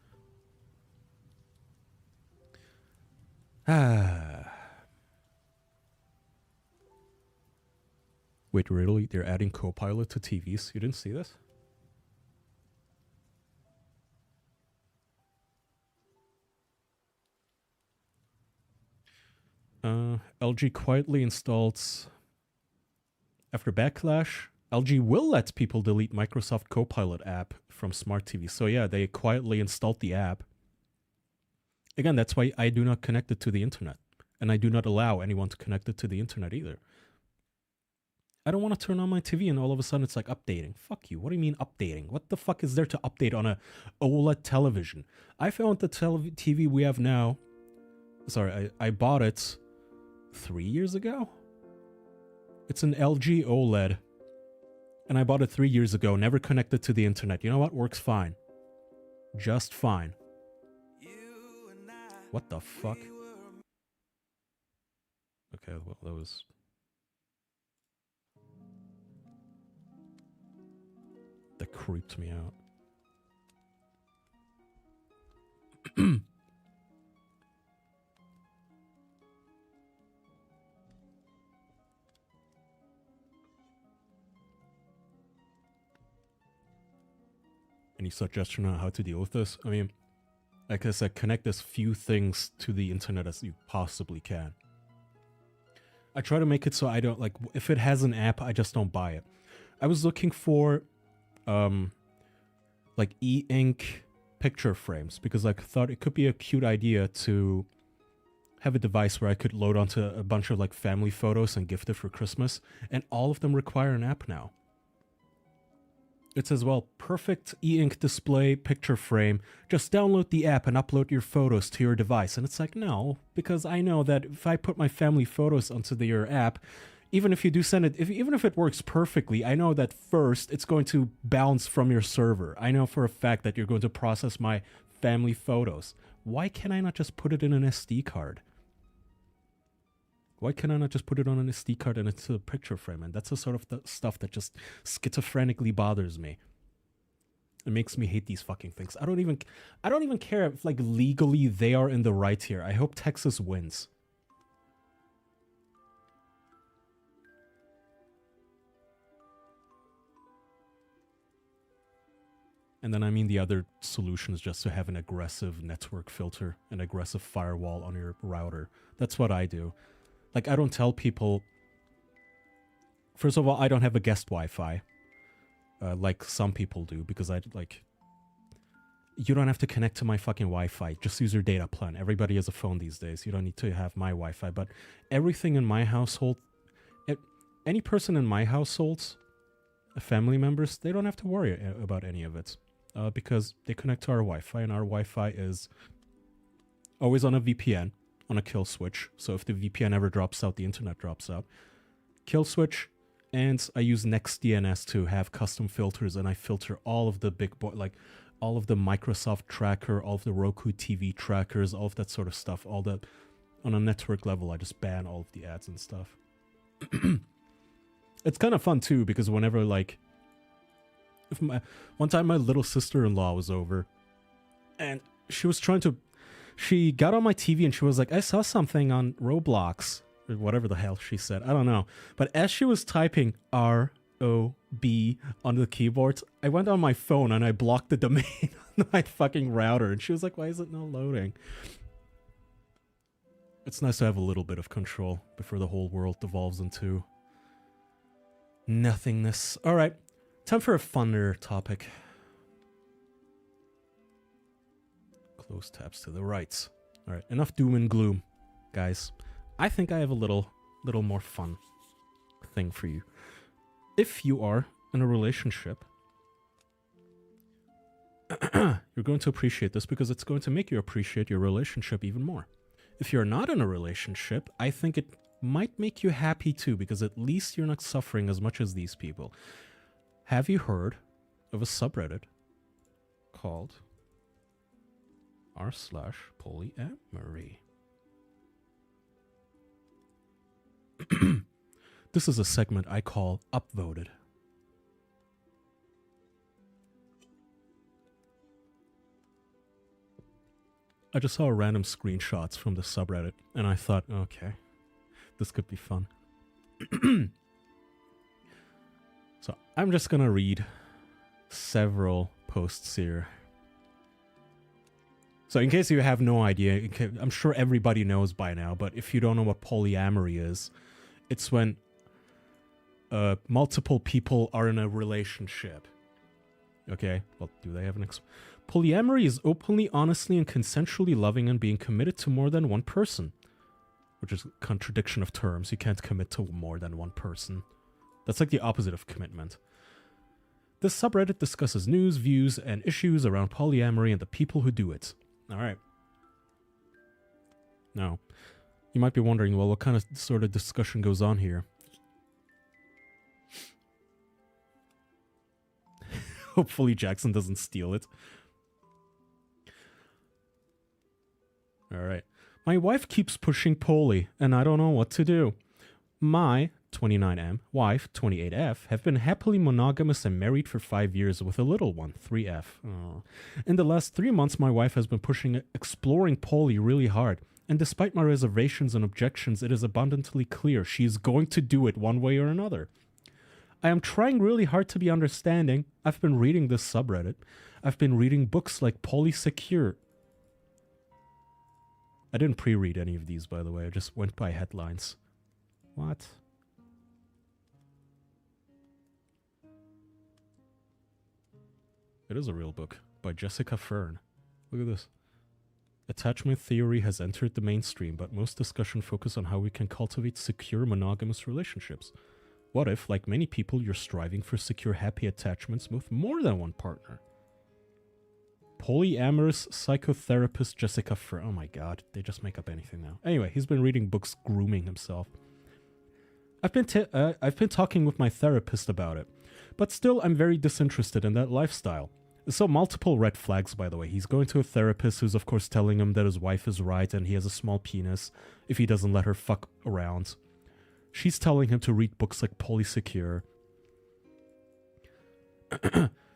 Wait, really? They're adding Copilot to TVs? You didn't see this? LG quietly installs... After Backlash, LG will let people delete Microsoft Copilot app from smart TVs. So yeah, they quietly installed the app. Again, that's why I do not connect it to the internet. And I do not allow anyone to connect it to the internet either. I don't want to turn on my TV and all of a sudden it's like updating. Fuck you. What do you mean updating? What the fuck is there to update on a OLED television? I found the TV we have now. Sorry, I bought it 3 years ago? It's an LG OLED. And I bought it 3 years ago, never connected to the internet. You know what? Works fine. Just fine. What the fuck? Okay, well, that was... That creeped me out. Any suggestion on how to deal with this? I mean, like I said, connect as few things to the internet as you possibly can. I try to make it so I don't, like, if it has an app, I just don't buy it. I was looking for, like, e-ink picture frames, because I thought it could be a cute idea to have a device where I could load onto a bunch of, like, family photos and gift it for Christmas, and all of them require an app now. It says, well, perfect e-ink display picture frame. Just download the app and upload your photos to your device. And it's like, no, because I know that if I put my family photos onto your app, even if you do send it, even if it works perfectly, I know that first it's going to bounce from your server. I know for a fact that you're going to process my family photos. Why can I not just put it in an SD card? Why can I not just put it on an SD card and it's a picture frame? And that's the sort of stuff that just schizophrenically bothers me. It makes me hate these fucking things. I don't even care if, like, legally they are in the right here. I hope Texas wins. And then I mean the other solution is just to have an aggressive network filter, an aggressive firewall on your router. That's what I do. Like, I don't tell people... First of all, I don't have a guest Wi-Fi. like some people do, because you don't have to connect to my fucking Wi-Fi. Just use your data plan. Everybody has a phone these days. You don't need to have my Wi-Fi. But everything in my household, any person in my household, family members, they don't have to worry about any of it. Because they connect to our Wi-Fi, and our Wi-Fi is always on a VPN, on a kill switch. So if the VPN ever drops out, the internet drops out. Kill switch, and I use NextDNS to have custom filters, and I filter all of the all of the Microsoft tracker, all of the Roku TV trackers, all of that sort of stuff. All that on a network level, I just ban all of the ads and stuff. It's kind of fun too, because whenever one time my little sister-in-law was over, and she got on my TV and she was like, I saw something on Roblox, or whatever the hell she said, I don't know. But as she was typing R-O-B on the keyboard, I went on my phone and I blocked the domain on my fucking router, and she was like, why is it not loading? It's nice to have a little bit of control before the whole world devolves into nothingness. Alright, time for a funner topic. Close tabs to the right. Alright, enough doom and gloom, guys. I think I have a little more fun thing for you. If you are in a relationship, you're going to appreciate this, because it's going to make you appreciate your relationship even more. If you're not in a relationship, I think it might make you happy too, because at least you're not suffering as much as these people. Have you heard of a subreddit called r/polyamory? This is a segment I call Upvoted. I just saw random screenshots from the subreddit, and I thought, okay, this could be fun. So I'm just gonna read several posts here. So in case you have no idea, I'm sure everybody knows by now, but if you don't know what polyamory is, it's when multiple people are in a relationship. Okay, well, do they have an polyamory is openly, honestly, and consensually loving and being committed to more than one person. Which is a contradiction of terms. You can't commit to more than one person. That's like the opposite of commitment. This subreddit discusses news, views, and issues around polyamory and the people who do it. Alright. Now, you might be wondering, well, what kind of sort of discussion goes on here? Hopefully Jackson doesn't steal it. Alright. My wife keeps pushing poly, and I don't know what to do. My 29M wife, 28F, have been happily monogamous and married for 5 years with a little one, 3F. Aww. In the last 3 months, my wife has been exploring poly really hard, and despite my reservations and objections, it is abundantly clear she is going to do it one way or another. I am trying really hard to be understanding. I've been reading this subreddit. I've been reading books like Polysecure. I didn't pre-read any of these, by the way. I just went by headlines. What? It is a real book by Jessica Fern. Look at this. Attachment theory has entered the mainstream, but most discussion focus on how we can cultivate secure monogamous relationships. What if, like many people, you're striving for secure happy attachments with more than one partner? Polyamorous psychotherapist Jessica Fern. Oh my god, they just make up anything now. Anyway, he's been reading books grooming himself. I've been talking with my therapist about it, but still I'm very disinterested in that lifestyle. So multiple red flags, by the way. He's going to a therapist who's of course telling him that his wife is right and he has a small penis if he doesn't let her fuck around. She's telling him to read books like Polysecure.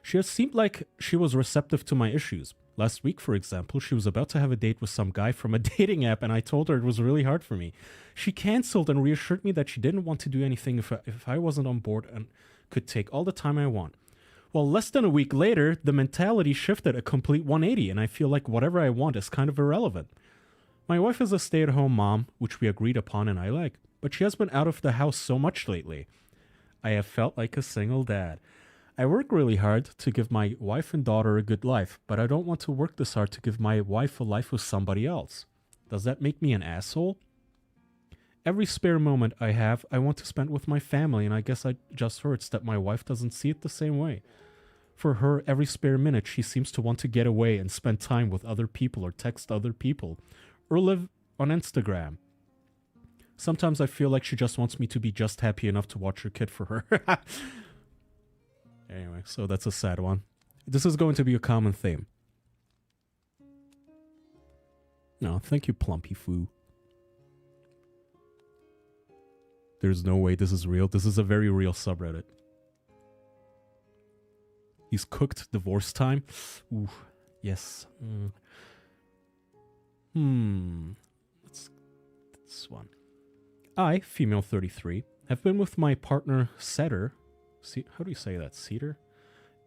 She has seemed like she was receptive to my issues. Last week, for example, she was about to have a date with some guy from a dating app, and I told her it was really hard for me. She canceled and reassured me that she didn't want to do anything if I wasn't on board and could take all the time I want. Well, less than a week later, the mentality shifted a complete 180, and I feel like whatever I want is kind of irrelevant. My wife is a stay-at-home mom, which we agreed upon and I like, but she has been out of the house so much lately. I have felt like a single dad. I work really hard to give my wife and daughter a good life, but I don't want to work this hard to give my wife a life with somebody else. Does that make me an asshole? Every spare moment I have, I want to spend with my family, and I guess it just hurts that my wife doesn't see it the same way. For her, every spare minute, she seems to want to get away and spend time with other people or text other people or live on Instagram. Sometimes I feel like she just wants me to be just happy enough to watch her kid for her. Anyway, so that's a sad one. This is going to be a common theme. No, thank you, Plumpy Foo. There's no way this is real. This is a very real subreddit. He's cooked divorce time. Ooh, yes. Let's this one. I, female 33, have been with my partner Xitter. How do you say that? Xitter?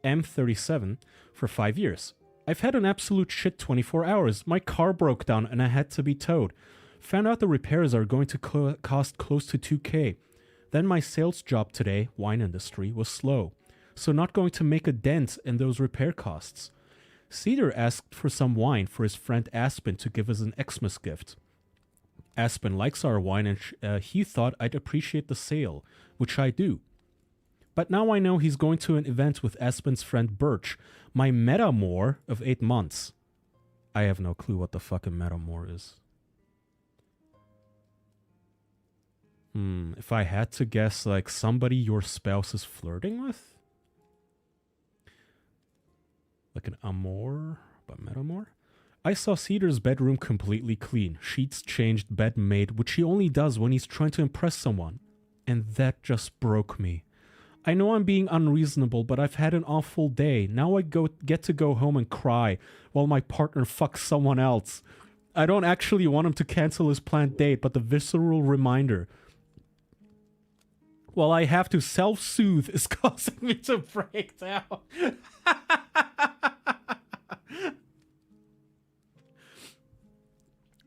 M37 for 5 years. I've had an absolute shit 24 hours. My car broke down and I had to be towed. Found out the repairs are going to cost close to 2K. Then my sales job today, wine industry, was slow. So not going to make a dent in those repair costs. Xitter asked for some wine for his friend Aspen to give as an Xmas gift. Aspen likes our wine and he thought I'd appreciate the sale, which I do. But now I know he's going to an event with Aspen's friend Birch, my metamor of 8 months. I have no clue what the fucking metamor is. If I had to guess, like somebody your spouse is flirting with? Like an amour, but metamor? I saw Cedar's bedroom completely clean, sheets changed, bed made, which he only does when he's trying to impress someone. And that just broke me. I know I'm being unreasonable, but I've had an awful day. Now I get to go home and cry while my partner fucks someone else. I don't actually want him to cancel his planned date, but the visceral reminder while I have to self-soothe is causing me to break down.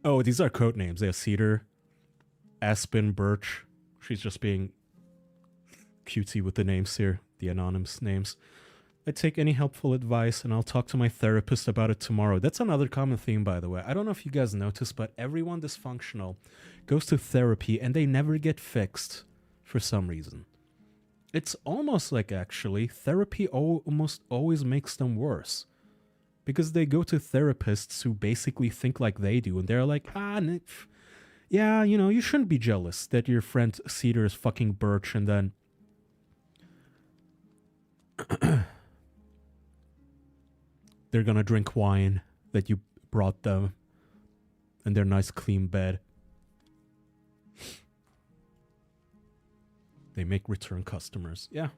Oh, these are code names. They have Cedar, Aspen, Birch. She's just being cutesy with the names here, the anonymous names. I take any helpful advice and I'll talk to my therapist about it tomorrow. That's another common theme, by the way. I don't know if you guys noticed, but everyone dysfunctional goes to therapy and they never get fixed for some reason. It's almost like, actually, therapy almost always makes them worse. Because they go to therapists who basically think like they do, and they're like, yeah, you know, you shouldn't be jealous that your friend Cedar is fucking Birch, and then they're gonna drink wine that you brought them in their nice clean bed. They make return customers. Yeah.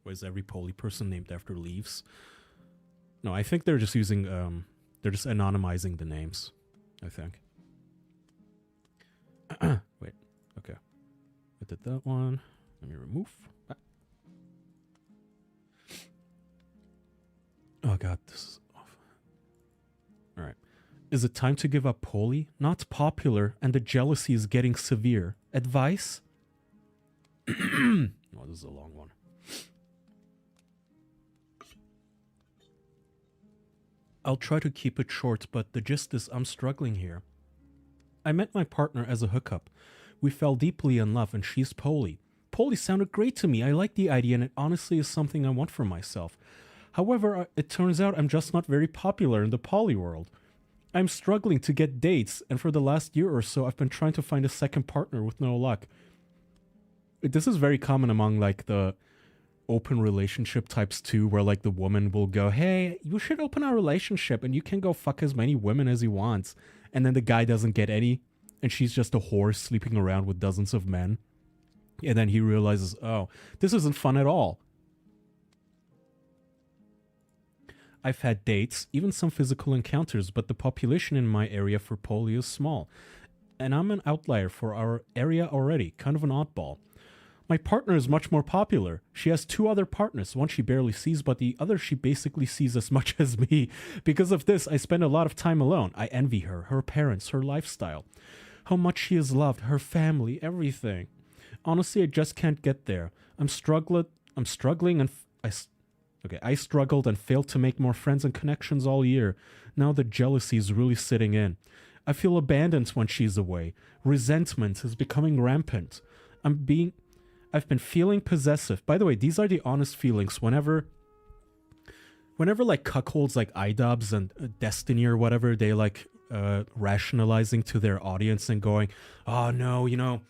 Why is every poly person named after leaves? No, I think they're just using, they're just anonymizing the names, I think. Wait, okay. I did that one. Let me remove. Oh god, this is off. Alright. Is it time to give up poly? Not popular, and the jealousy is getting severe. Advice? Oh, this is a long one. I'll try to keep it short, but the gist is I'm struggling here. I met my partner as a hookup. We fell deeply in love, and she's poly. Poly sounded great to me. I like the idea, and it honestly is something I want for myself. However, it turns out I'm just not very popular in the poly world. I'm struggling to get dates, and for the last year or so, I've been trying to find a second partner with no luck. This is very common among, like, the open relationship types too, where like the woman will go, hey, you should open our relationship and you can go fuck as many women as you want, and then the guy doesn't get any and she's just a whore sleeping around with dozens of men, and then he realizes, oh, this isn't fun at all. I've had dates, even some physical encounters, but the population in my area for poly is small, and I'm an outlier for our area already, kind of an oddball. My partner is much more popular. She has 2 other partners, one she barely sees, but the other she basically sees as much as me. Because of this, I spend a lot of time alone. I envy her, her parents, her lifestyle, how much she is loved, her family, everything. Honestly, I just can't get there. I'm struggling and I struggled and failed to make more friends and connections all year. Now the jealousy is really sitting in. I feel abandoned when she's away. Resentment is becoming rampant. I've been feeling possessive. By the way, these are the honest feelings. Whenever like cuckolds like iDubbbz and Destiny or whatever, they like rationalizing to their audience and going, oh no, you know,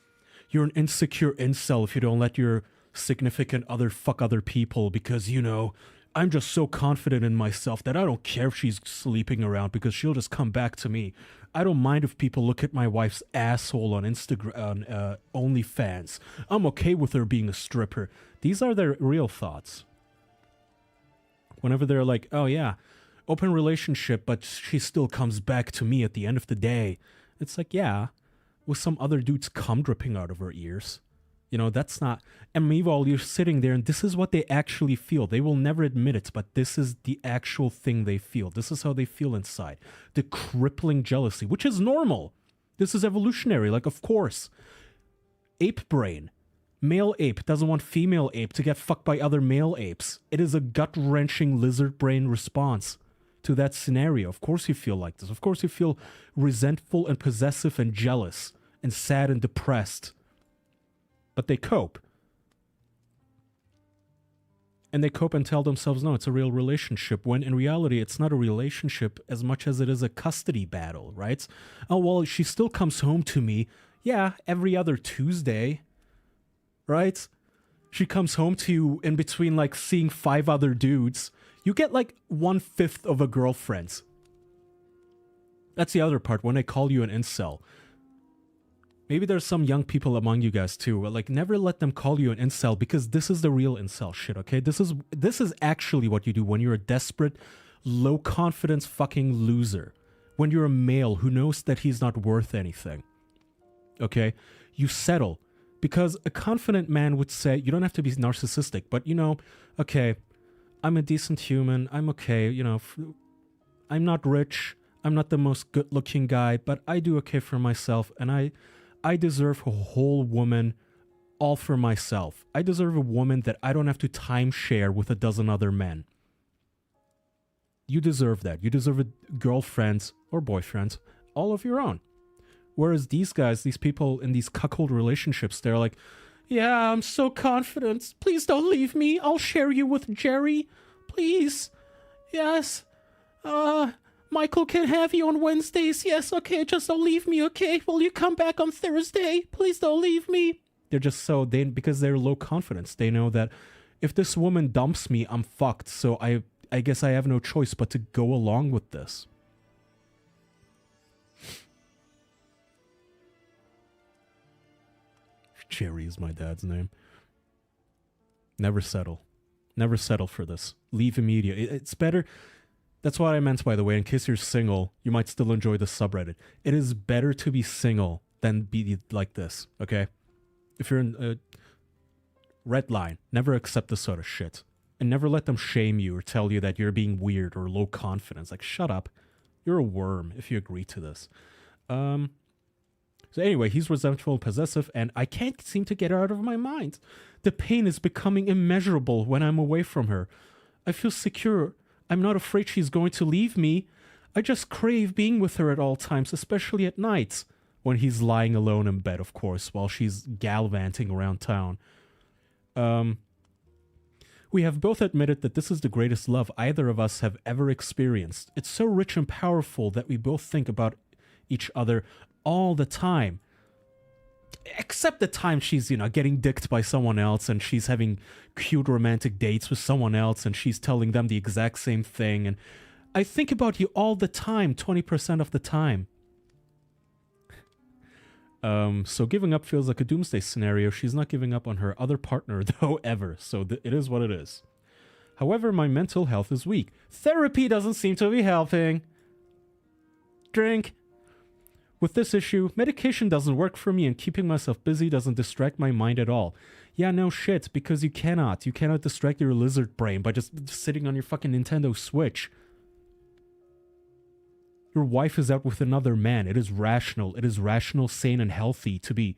you're an insecure incel if you don't let your significant other fuck other people because, you know, I'm just so confident in myself that I don't care if she's sleeping around because she'll just come back to me. I don't mind if people look at my wife's asshole on Instagram, on OnlyFans. I'm okay with her being a stripper. These are their real thoughts. Whenever they're like, oh yeah, open relationship, but she still comes back to me at the end of the day. It's like, yeah, with some other dude's cum dripping out of her ears. You know, that's not... And meanwhile, you're sitting there and this is what they actually feel. They will never admit it, but this is the actual thing they feel. This is how they feel inside. The crippling jealousy, which is normal. This is evolutionary, like, of course. Ape brain. Male ape doesn't want female ape to get fucked by other male apes. It is a gut-wrenching lizard brain response to that scenario. Of course you feel like this. Of course you feel resentful and possessive and jealous and sad and depressed. But they cope. And they cope and tell themselves, no, it's a real relationship, when in reality, it's not a relationship as much as it is a custody battle, right? Oh, well, she still comes home to me. Yeah, every other Tuesday, right? She comes home to you in between, like, seeing 5 other dudes. You get, like, 1/5 of a girlfriend. That's the other part, when I call you an incel. Maybe there's some young people among you guys too. Like, never let them call you an incel, because this is the real incel shit, okay? This is actually what you do when you're a desperate, low confidence fucking loser. When you're a male who knows that he's not worth anything. Okay? You settle. Because a confident man would say, you don't have to be narcissistic, but you know, okay, I'm a decent human, I'm okay, you know, I'm not rich, I'm not the most good looking guy, but I do okay for myself, and I deserve a whole woman all for myself. I deserve a woman that I don't have to timeshare with a dozen other men. You deserve that. You deserve a girlfriend or boyfriend all of your own. Whereas these guys, these people in these cuckold relationships, they're like, yeah, I'm so confident. Please don't leave me. I'll share you with Jerry. Please. Yes. Michael can have you on Wednesdays. Yes, okay, just don't leave me, okay? Will you come back on Thursday? Please don't leave me. They're just so, because they're low confidence. They know that if this woman dumps me, I'm fucked. So I guess I have no choice but to go along with this. Jerry is my dad's name. Never settle. Never settle for this. Leave immediately. It's better... That's what I meant, by the way. In case you're single, you might still enjoy the subreddit. It is better to be single than be like this, okay? If you're in a red line, never accept this sort of shit. And never let them shame you or tell you that you're being weird or low confidence. Like, shut up. You're a worm if you agree to this. So anyway, he's resentful and possessive, and I can't seem to get her out of my mind. The pain is becoming immeasurable when I'm away from her. I feel secure. I'm not afraid she's going to leave me. I just crave being with her at all times, especially at nights, when he's lying alone in bed, of course, while she's gallivanting around town. We have both admitted that this is the greatest love either of us have ever experienced. It's so rich and powerful that we both think about each other all the time. Except the time she's, you know, getting dicked by someone else and she's having cute romantic dates with someone else and she's telling them the exact same thing. And I think about you all the time, 20% of the time. So giving up feels like a doomsday scenario. She's not giving up on her other partner, though, ever. So it is what it is. However, my mental health is weak. Therapy doesn't seem to be helping. Drink. With this issue, medication doesn't work for me and keeping myself busy doesn't distract my mind at all. Yeah, no shit, because you cannot. You cannot distract your lizard brain by just sitting on your fucking Nintendo Switch. Your wife is out with another man. It is rational. It is rational, sane, and healthy to be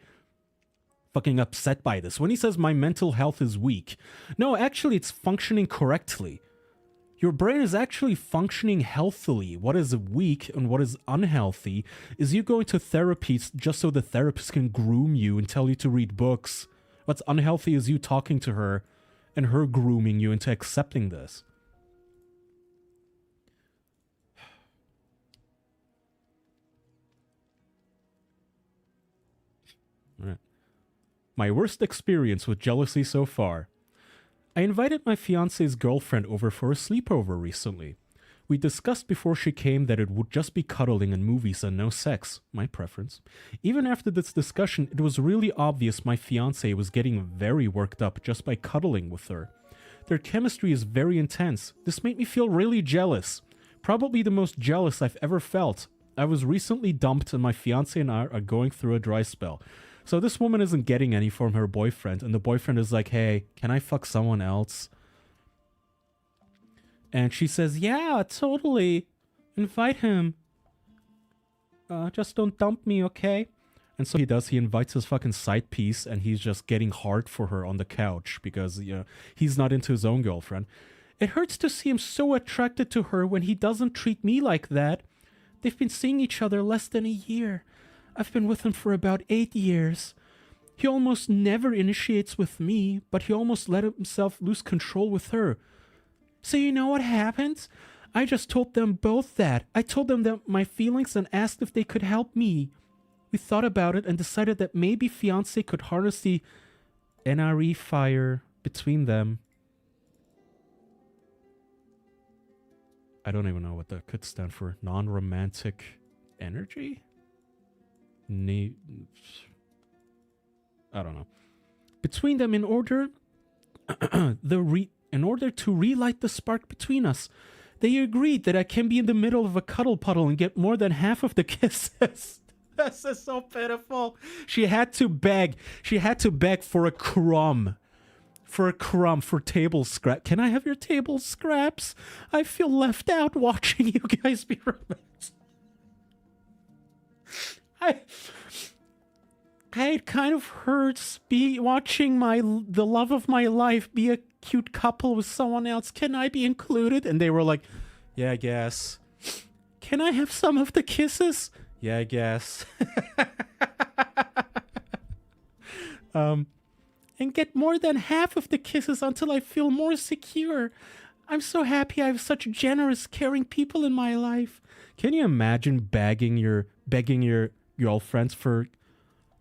fucking upset by this. When he says my mental health is weak, no, actually it's functioning correctly. Your brain is actually functioning healthily. What is weak and what is unhealthy is you going to therapy just so the therapist can groom you and tell you to read books. What's unhealthy is you talking to her and her grooming you into accepting this. All right. My worst experience with jealousy so far. I invited my fiance's girlfriend over for a sleepover recently. We discussed before she came that it would just be cuddling and movies and no sex, my preference. Even after this discussion, it was really obvious my fiance was getting very worked up just by cuddling with her. Their chemistry is very intense. This made me feel really jealous. Probably the most jealous I've ever felt. I was recently dumped and my fiance and I are going through a dry spell. So this woman isn't getting any from her boyfriend, and the boyfriend is like, hey, can I fuck someone else? And she says, yeah, totally. Invite him. Just don't dump me, okay? And so he does. He invites his fucking side piece, and he's just getting hard for her on the couch because, you know, he's not into his own girlfriend. It hurts to see him so attracted to her when he doesn't treat me like that. They've been seeing each other less than a year. I've been with him for about 8 years. He almost never initiates with me, but he almost let himself lose control with her. So you know what happened? I just told them both that. I told them that my feelings and asked if they could help me. We thought about it and decided that maybe fiance could harness the NRE fire between them. I don't even know what that could stand for. Non-romantic energy? I don't know. Between them in order to relight the spark between us. They agreed that I can be in the middle of a cuddle puddle and get more than half of the kisses. This is so pitiful. She had to beg. She had to beg for a crumb. For table scrap. Can I have your table scraps? I feel left out watching you guys be romantic. It kind of hurts watching the love of my life be a cute couple with someone else. Can I be included? And they were like, yeah, I guess. Can I have some of the kisses? Yeah, I guess. And get more than half of the kisses until I feel more secure. I'm so happy I have such generous, caring people in my life. Can you imagine begging your girlfriends for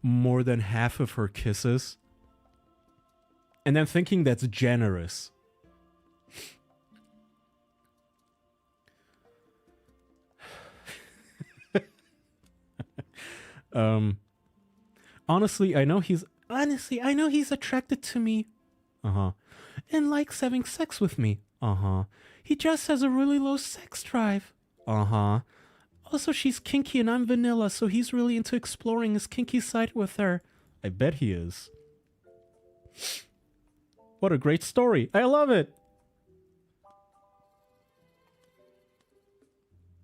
more than half of her kisses? And then thinking that's generous. Honestly, I know he's attracted to me. And likes having sex with me. He just has a really low sex drive. Also, she's kinky and I'm vanilla, so he's really into exploring his kinky side with her. I bet he is. What a great story. I love it.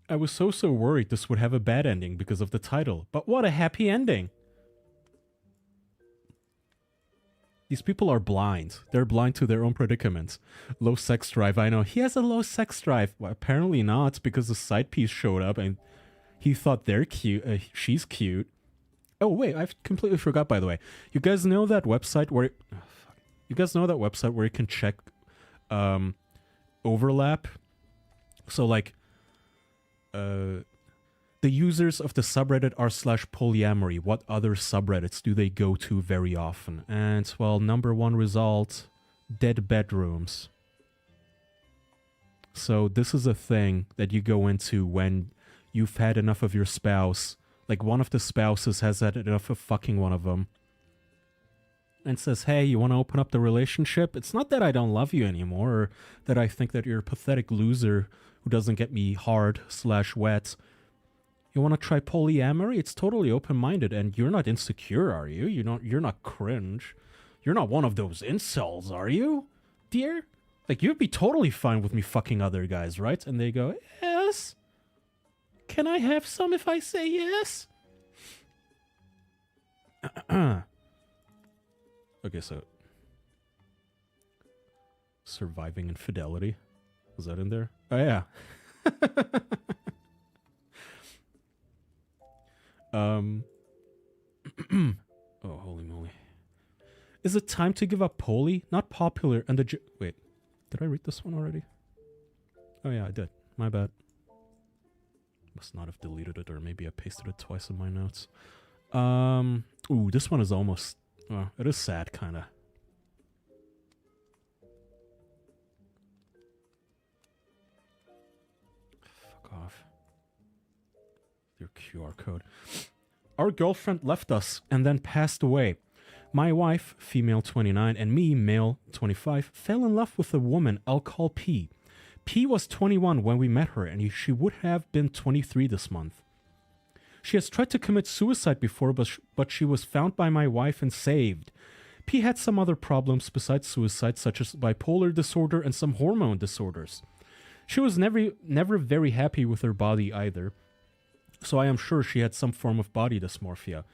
I was so worried this would have a bad ending because of the title, but what a happy ending. These people are blind. They're blind to their own predicament. Low sex drive, I know. He has a low sex drive. Well, apparently not, because the side piece showed up and he thought they're cute. She's cute. Oh, wait, I completely forgot, by the way. You guys know that website where... You guys know that website where you can check overlap? So, like, the users of the subreddit r/polyamory. What other subreddits do they go to very often? And, well, number one result, dead bedrooms. So this is a thing that you go into when you've had enough of your spouse. Like, one of the spouses has had enough of fucking one of them. And says, hey, you want to open up the relationship? It's not that I don't love you anymore, or that I think that you're a pathetic loser who doesn't get me hard/wet. You want to try polyamory? It's totally open-minded, and you're not insecure, are you? You're not cringe. You're not one of those incels, are you, dear? Like, you'd be totally fine with me fucking other guys, right? And they go, yes. Can I have some if I say yes? Okay, so surviving infidelity. Was that in there? Oh yeah. Oh, holy moly. Is it time to give up Poli? Not popular and the wait. Did I read this one already? Oh yeah, I did. My bad. Must not have deleted it, or maybe I pasted it twice in my notes. Ooh, this one is almost... Well, it is sad, kinda. Fuck off. Your QR code. Our girlfriend left us and then passed away. My wife, female 29, and me, male 25, fell in love with a woman I'll call P. P was 21 when we met her, and she would have been 23 this month. She has tried to commit suicide before, but she was found by my wife and saved. P had some other problems besides suicide, such as bipolar disorder and some hormone disorders. She was never very happy with her body either, so I am sure she had some form of body dysmorphia.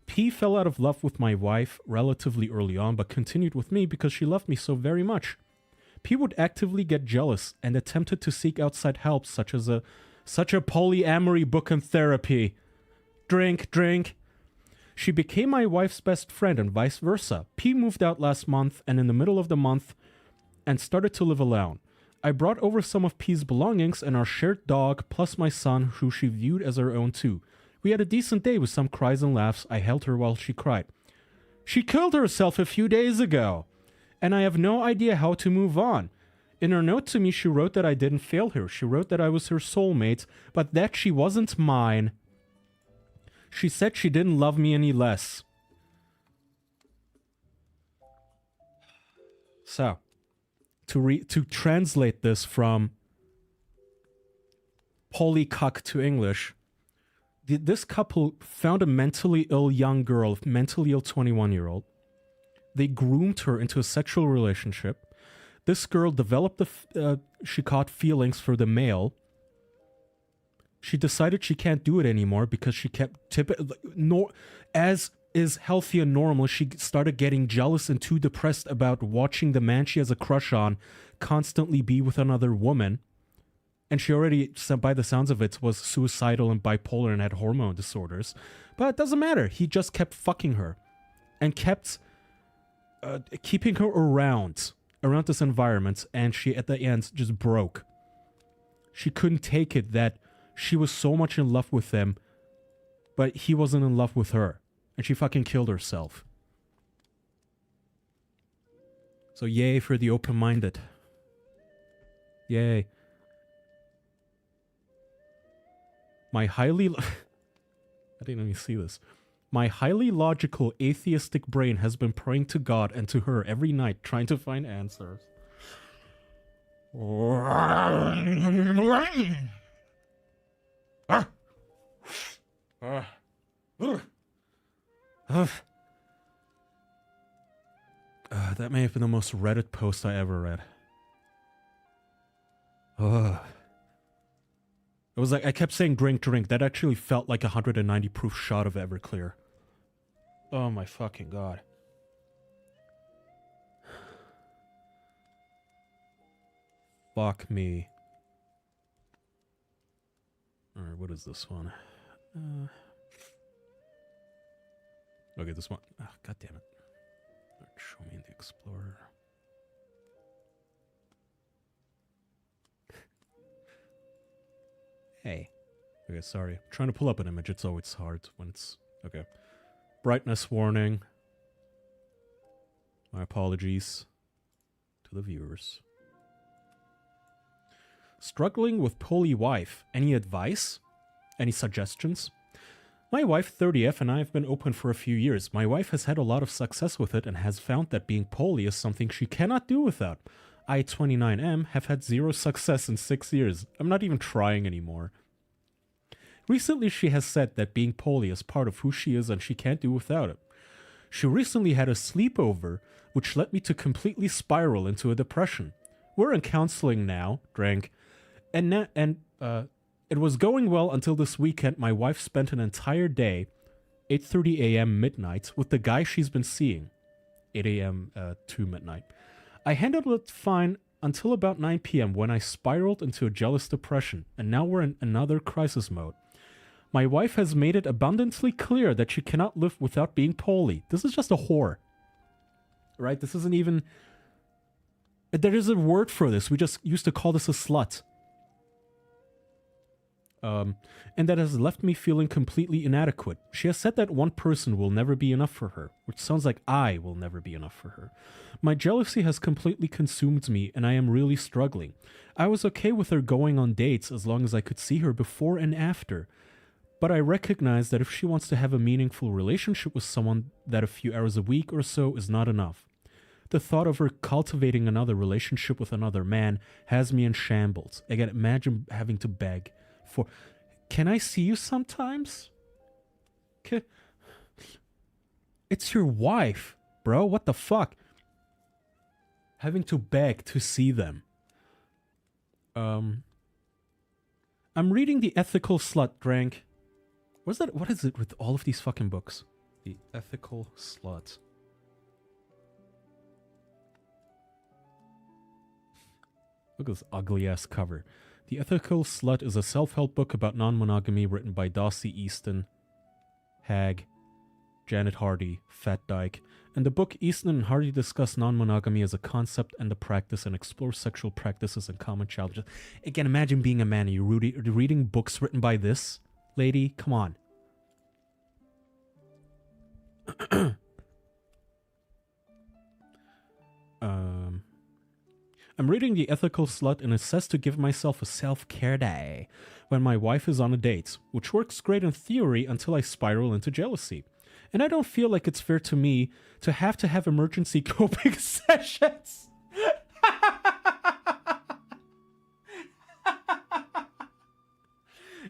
P fell out of love with my wife relatively early on, but continued with me because she loved me so very much. P would actively get jealous and attempted to seek outside help, such a polyamory book and therapy. Drink. She became my wife's best friend and vice versa. P moved out last month and in the middle of the month and started to live alone. I brought over some of P's belongings and our shared dog, plus my son, who she viewed as her own too. We had a decent day with some cries and laughs. I held her while she cried. She killed herself a few days ago, and I have no idea how to move on. In her note to me, she wrote that I didn't fail her. She wrote that I was her soulmate, but that she wasn't mine. She said she didn't love me any less. So, to translate this from polycock to English, this couple found a mentally ill young girl, mentally ill 21-year-old. They groomed her into a sexual relationship. This girl developed she caught feelings for the male. She decided she can't do it anymore because she kept as is healthy and normal. She started getting jealous and too depressed about watching the man she has a crush on constantly be with another woman. And she already, by the sounds of it, was suicidal and bipolar and had hormone disorders. But it doesn't matter. He just kept fucking her and kept keeping her around this environment. And she, at the end, just broke. She couldn't take it that she was so much in love with him, but he wasn't in love with her. And she fucking killed herself. So yay for the open-minded. Yay. I didn't even see this. My highly logical, atheistic brain has been praying to God and to her every night, trying to find answers. That may have been the most Reddit post I ever read. It was like, I kept saying drink. That actually felt like a 190 proof shot of Everclear. Oh my fucking god. Fuck me. Alright, what is this one? Okay, this one. Oh, god damn it. Show me in the Explorer. Hey. Okay, sorry. I'm trying to pull up an image. It's always hard when it's... Okay. Brightness warning. My apologies to the viewers. Struggling with poly wife. Any advice? Any suggestions? My wife, 30F, and I have been open for a few years. My wife has had a lot of success with it and has found that being poly is something she cannot do without. I, 29M, have had zero success in 6 years. I'm not even trying anymore. Recently, she has said that being poly is part of who she is and she can't do without it. She recently had a sleepover, which led me to completely spiral into a depression. We're in counseling now, and it was going well until this weekend. My wife spent an entire day, 8:30 a.m. midnight, with the guy she's been seeing. 8 a.m. To midnight. I handled it fine until about 9 p.m. when I spiraled into a jealous depression, and now we're in another crisis mode. My wife has made it abundantly clear that she cannot live without being poly. This is just a whore. Right? This isn't even... There is a word for this. We just used to call this a slut. And that has left me feeling completely inadequate. She has said that one person will never be enough for her, which sounds like I will never be enough for her. My jealousy has completely consumed me, and I am really struggling. I was okay with her going on dates as long as I could see her before and after. But I recognize that if she wants to have a meaningful relationship with someone, that a few hours a week or so is not enough. The thought of her cultivating another relationship with another man has me in shambles. Again, imagine having to beg for... Can I see you sometimes? It's your wife, bro. What the fuck? Having to beg to see them. I'm reading The Ethical Slut, Drank. What is it with all of these fucking books? The Ethical Slut. Look at this ugly-ass cover. The Ethical Slut is a self-help book about non-monogamy written by Dossie Easton, Hag, Janet Hardy, Fat Dyke. In the book, Easton and Hardy discuss non-monogamy as a concept and a practice and explore sexual practices and common challenges. Again, imagine being a man and you're reading books written by this lady. Come on. I'm reading The Ethical Slut, and it says to give myself a self-care day when my wife is on a date, which works great in theory until I spiral into jealousy. And I don't feel like it's fair to me to have emergency coping sessions.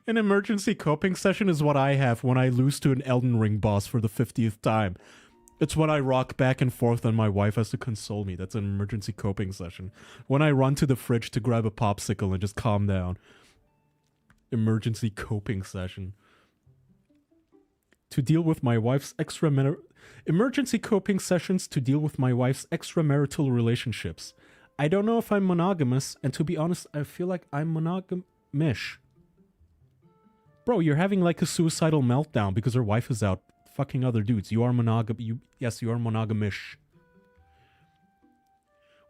An emergency coping session is what I have when I lose to an Elden Ring boss for the 50th time. It's when I rock back and forth and my wife has to console me. That's an emergency coping session. When I run to the fridge to grab a popsicle and just calm down. Emergency coping session. To deal with my wife's emergency coping sessions to deal with my wife's extramarital relationships. I don't know if I'm monogamous, and to be honest, I feel like I'm monogamish. Bro, you're having like a suicidal meltdown because her wife is out fucking other dudes. You are yes, you are monogamish.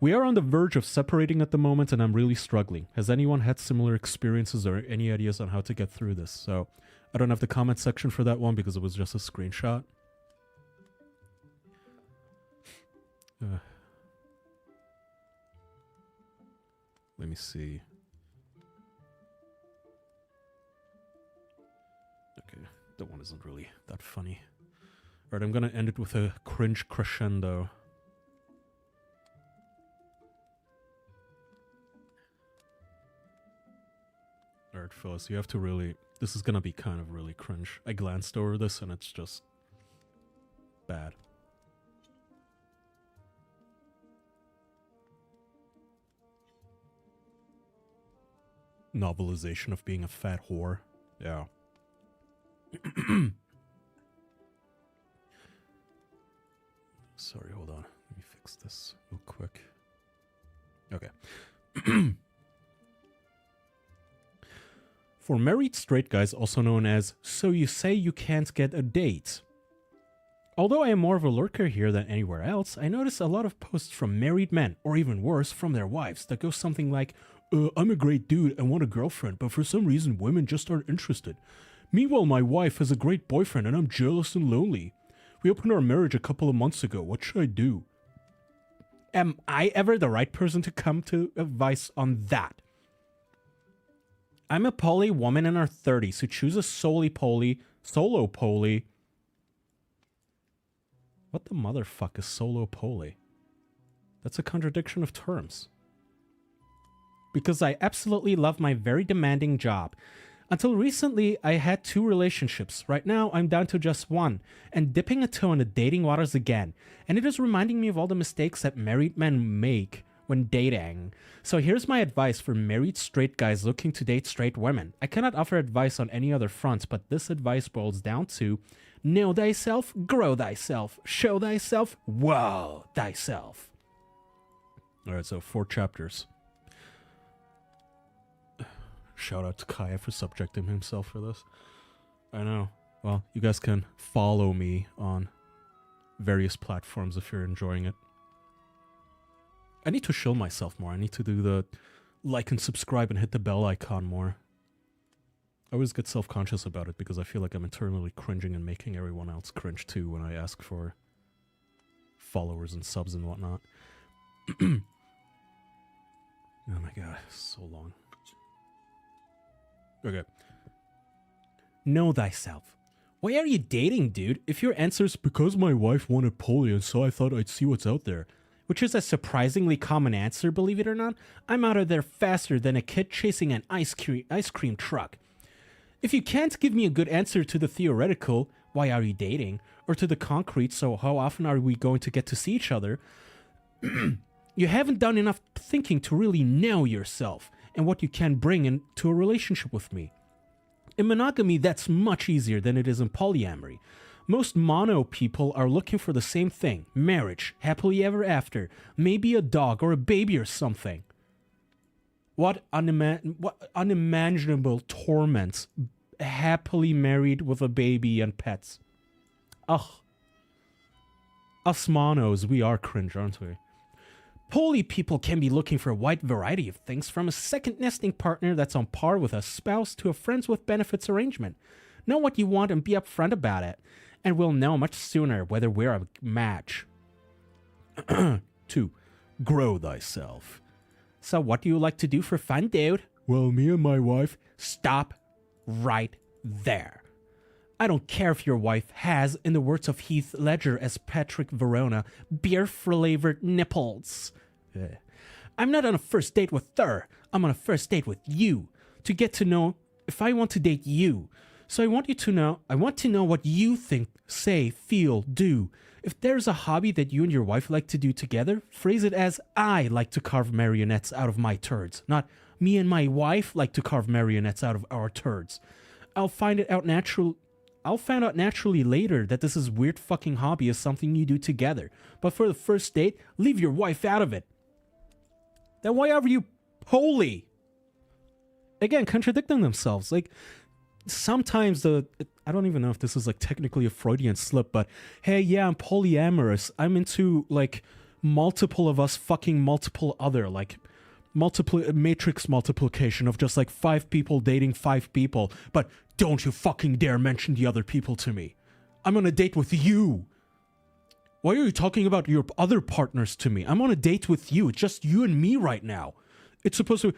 We are on the verge of separating at the moment, and I'm really struggling. Has anyone had similar experiences or any ideas on how to get through this? So, I don't have the comment section for that one because it was just a screenshot. Let me see. Okay, that one isn't really that funny. Alright, I'm gonna end it with a cringe crescendo. Alright, fellas, you have to really... This is gonna be kind of really cringe. I glanced over this and it's just... bad. Novelization of being a fat whore. Yeah. Sorry, hold on. Let me fix this real quick. Okay. For married straight guys, also known as, so you say you can't get a date. Although I am more of a lurker here than anywhere else, I notice a lot of posts from married men, or even worse, from their wives, that go something like, I'm a great dude and want a girlfriend, but for some reason women just aren't interested. Meanwhile, my wife has a great boyfriend and I'm jealous and lonely. We opened our marriage a couple of months ago. What should I do? Am I ever the right person to come to advice on that? I'm a poly woman in her 30s who chooses solo poly. What the motherfuck is solo poly? That's a contradiction of terms. Because I absolutely love my very demanding job. Until recently, I had 2 relationships. Right now, I'm down to just 1, and dipping a toe in the dating waters again. And it is reminding me of all the mistakes that married men make when dating. So here's my advice for married straight guys looking to date straight women. I cannot offer advice on any other fronts, but this advice boils down to Know thyself, grow thyself, show thyself, wow thyself. Alright, so 4 chapters. Shout out to Kaya for subjecting himself for this. I know. Well, you guys can follow me on various platforms if you're enjoying it. I need to show myself more. I need to do the like and subscribe and hit the bell icon more. I always get self-conscious about it because I feel like I'm internally cringing and making everyone else cringe too when I ask for followers and subs and whatnot. Oh my god, so long. Okay. Know thyself. Why are you dating, dude? If your answer's because my wife wanted polio and so I thought I'd see what's out there, which is a surprisingly common answer, believe it or not, I'm out of there faster than a kid chasing an ice cream truck. If you can't give me a good answer to the theoretical, why are you dating, or to the concrete, so how often are we going to get to see each other, you haven't done enough thinking to really know yourself and what you can bring into a relationship with me. In monogamy, that's much easier than it is in polyamory. Most mono people are looking for the same thing: marriage, happily ever after, maybe a dog or a baby or something. What unimaginable torments happily married with a baby and pets. Ugh. Us monos, we are cringe, aren't we? Poly people can be looking for a wide variety of things, from a second nesting partner that's on par with a spouse to a friends with benefits arrangement. Know what you want and be upfront about it, and we'll know much sooner whether we're a match. 2. Grow thyself. So what do you like to do for fun, dude? Well, me and my wife. Stop right there. I don't care if your wife has, in the words of Heath Ledger as Patrick Verona, beer-flavored nipples. I'm not on a first date with her. I'm on a first date with you, to get to know if I want to date you. So I want to know what you think, say, feel, do. If there's a hobby that you and your wife like to do together, phrase it as, I like to carve marionettes out of my turds, not me and my wife like to carve marionettes out of our turds. I'll find out naturally later that this is weird fucking hobby is something you do together. But for the first date, leave your wife out of it. Then why are you poly? Again, contradicting themselves. Like, sometimes I don't even know if this is like technically a Freudian slip, but hey, yeah, I'm polyamorous. I'm into like multiple of us fucking multiple other, like matrix multiplication of just like 5 people dating 5 people. But don't you fucking dare mention the other people to me. I'm on a date with you. Why are you talking about your other partners to me? I'm on a date with you. It's just you and me right now. It's supposed to...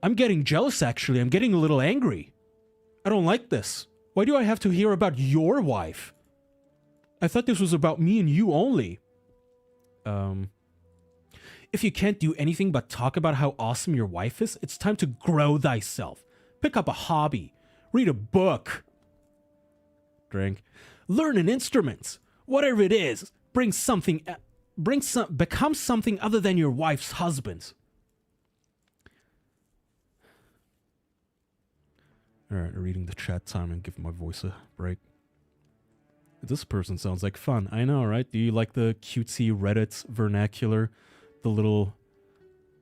I'm getting jealous, actually. I'm getting a little angry. I don't like this. Why do I have to hear about your wife? I thought this was about me and you only. If you can't do anything but talk about how awesome your wife is, it's time to grow thyself. Pick up a hobby. Read a book. Drink. Learn an instrument. Whatever it is, become something other than your wife's husband. Alright, reading the chat time and give my voice a break. This person sounds like fun. I know, right? Do you like the cutesy Reddit vernacular? The little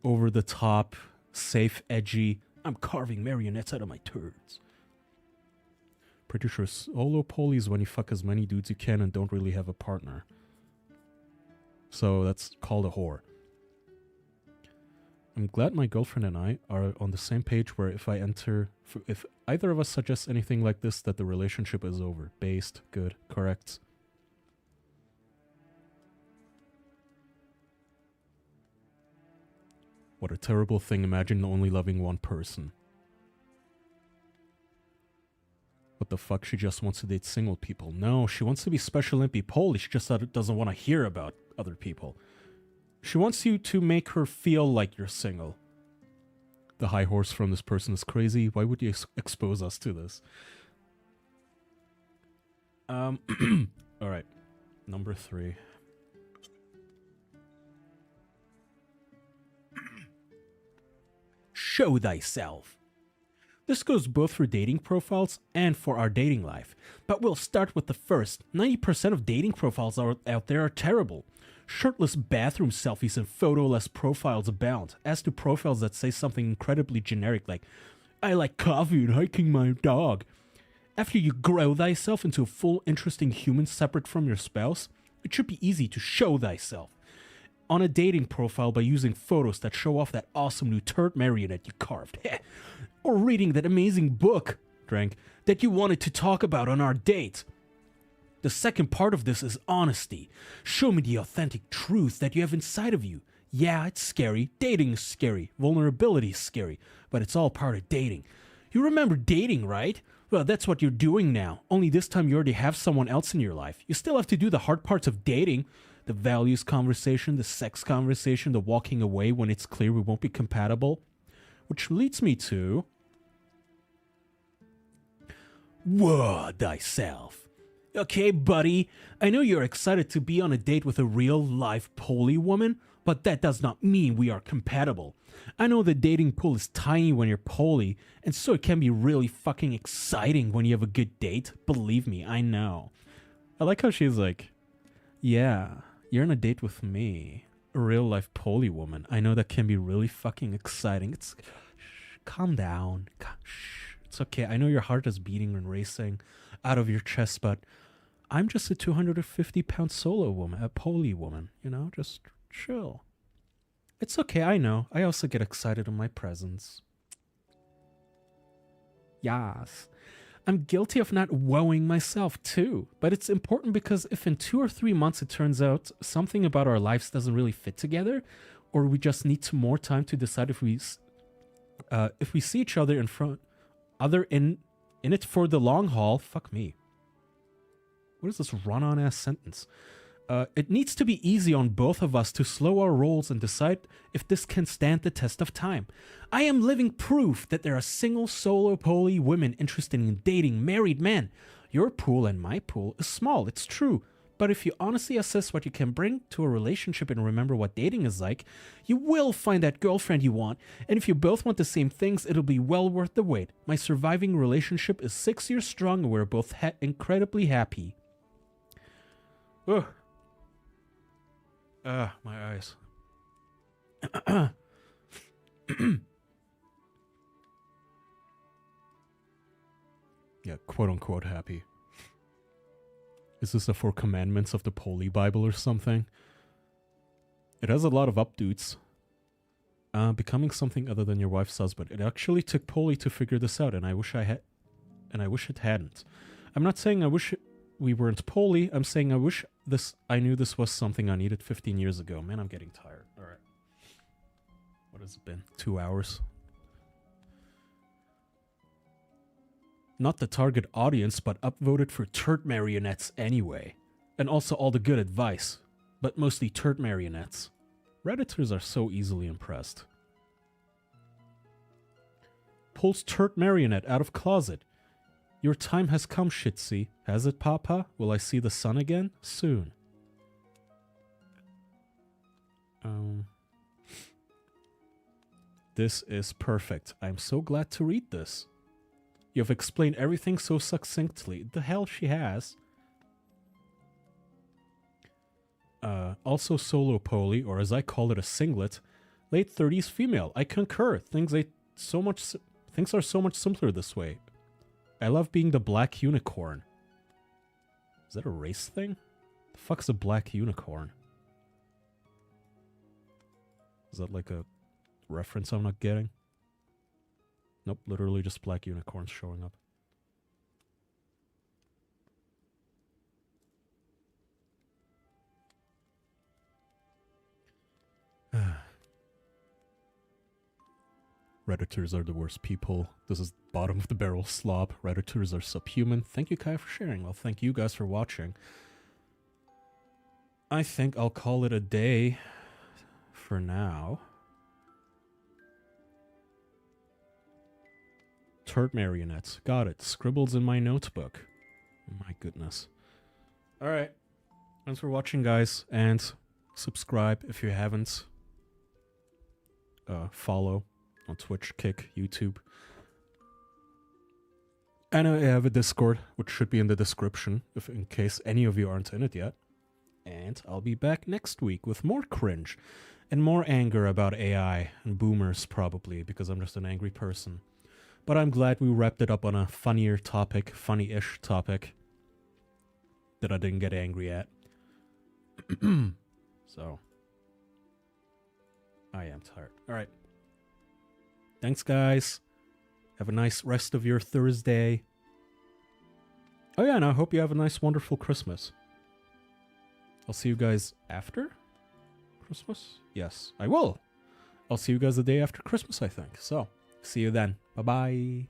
over-the-top, safe, edgy, I'm carving marionettes out of my turds. Pretty sure solo poly is when you fuck as many dudes you can and don't really have a partner. So that's called a whore. I'm glad my girlfriend and I are on the same page where if either of us suggests anything like this, that the relationship is over. Based, good, correct. What a terrible thing, imagine only loving one person. What the fuck, she just wants to date single people. No, she wants to be special and be poly, she just doesn't want to hear about other people. She wants you to make her feel like you're single. The high horse from this person is crazy. Why would you expose us to this? Alright. Number 3. Show thyself. This goes both for dating profiles and for our dating life. But we'll start with the first. 90% of dating profiles out there are terrible. Shirtless bathroom selfies and photo-less profiles abound. As to profiles that say something incredibly generic like, I like coffee and hiking my dog. After you grow thyself into a full, interesting human separate from your spouse, it should be easy to show thyself on a dating profile by using photos that show off that awesome new turd marionette you carved. Or reading that amazing book, that you wanted to talk about on our date. The second part of this is honesty. Show me the authentic truth that you have inside of you. Yeah, it's scary. Dating is scary. Vulnerability is scary. But it's all part of dating. You remember dating, right? Well, that's what you're doing now. Only this time you already have someone else in your life. You still have to do the hard parts of dating. The values conversation, the sex conversation, the walking away when it's clear we won't be compatible. Which leads me to... Whoa, thyself. Okay, buddy, I know you're excited to be on a date with a real-life poly woman, but that does not mean we are compatible. I know the dating pool is tiny when you're poly, and so it can be really fucking exciting when you have a good date. Believe me, I know. I like how she's like, yeah, you're on a date with me, a real-life poly woman. I know that can be really fucking exciting. It's... calm down. Shh. It's okay. I know your heart is beating and racing out of your chest, but I'm just a 250-pound solo woman, a poly woman, you know? Just chill. It's okay, I know. I also get excited in my presence. Yes. I'm guilty of not wowing myself too, but it's important because if in 2 or 3 months it turns out something about our lives doesn't really fit together, or we just need some more time to decide if we see each other in it for the long haul. Fuck me. What is this run-on ass sentence? It needs to be easy on both of us to slow our rolls and decide if this can stand the test of time. I am living proof that there are single solo poly women interested in dating married men. Your pool and my pool is small, it's true. But if you honestly assess what you can bring to a relationship and remember what dating is like, you will find that girlfriend you want. And if you both want the same things, it'll be well worth the wait. My surviving relationship is 6 years strong and we're both incredibly happy. Ugh. My eyes. Yeah, quote-unquote happy. Is this the 4 Commandments of the Poly Bible or something? It has a lot of updates. Becoming something other than your wife's husband. It actually took Poly to figure this out, and I wish it hadn't. I'm not saying I wish we weren't Poly. I'm saying I knew this was something I needed 15 years ago. Man, I'm getting tired. All right. What has it been? 2 hours? Not the target audience, but upvoted for turd marionettes anyway. And also all the good advice, but mostly turd marionettes. Redditors are so easily impressed. Pulls turd marionette out of closet. Your time has come, Shitsy. Has it, Papa? Will I see the sun again? Soon. This is perfect. I'm so glad to read this. You have explained everything so succinctly. The hell she has. Also solo poly, or as I call it, a singlet. Late 30s female. I concur. Things are so much simpler this way. I love being the black unicorn. Is that a race thing? The fuck's a black unicorn? Is that like a reference I'm not getting? Nope, literally just black unicorns showing up. Redditors are the worst people. This is bottom of the barrel slob. Redditors are subhuman. Thank you, Kai, for sharing. Well, thank you guys for watching. I think I'll call it a day for now. Turd marionettes. Got it. Scribbles in my notebook. Oh my goodness. Alright. Thanks for watching, guys. And subscribe if you haven't. Follow on Twitch, Kick, YouTube. And I have a Discord, which should be in the description, if in case any of you aren't in it yet. And I'll be back next week with more cringe and more anger about AI and boomers, probably, because I'm just an angry person. But I'm glad we wrapped it up on a funnier topic, funny-ish topic, that I didn't get angry at. So, I am tired. Alright. Thanks, guys. Have a nice rest of your Thursday. Oh yeah, and I hope you have a nice, wonderful Christmas. I'll see you guys after Christmas? Yes, I will. I'll see you guys the day after Christmas, I think. So, see you then. Bye-bye.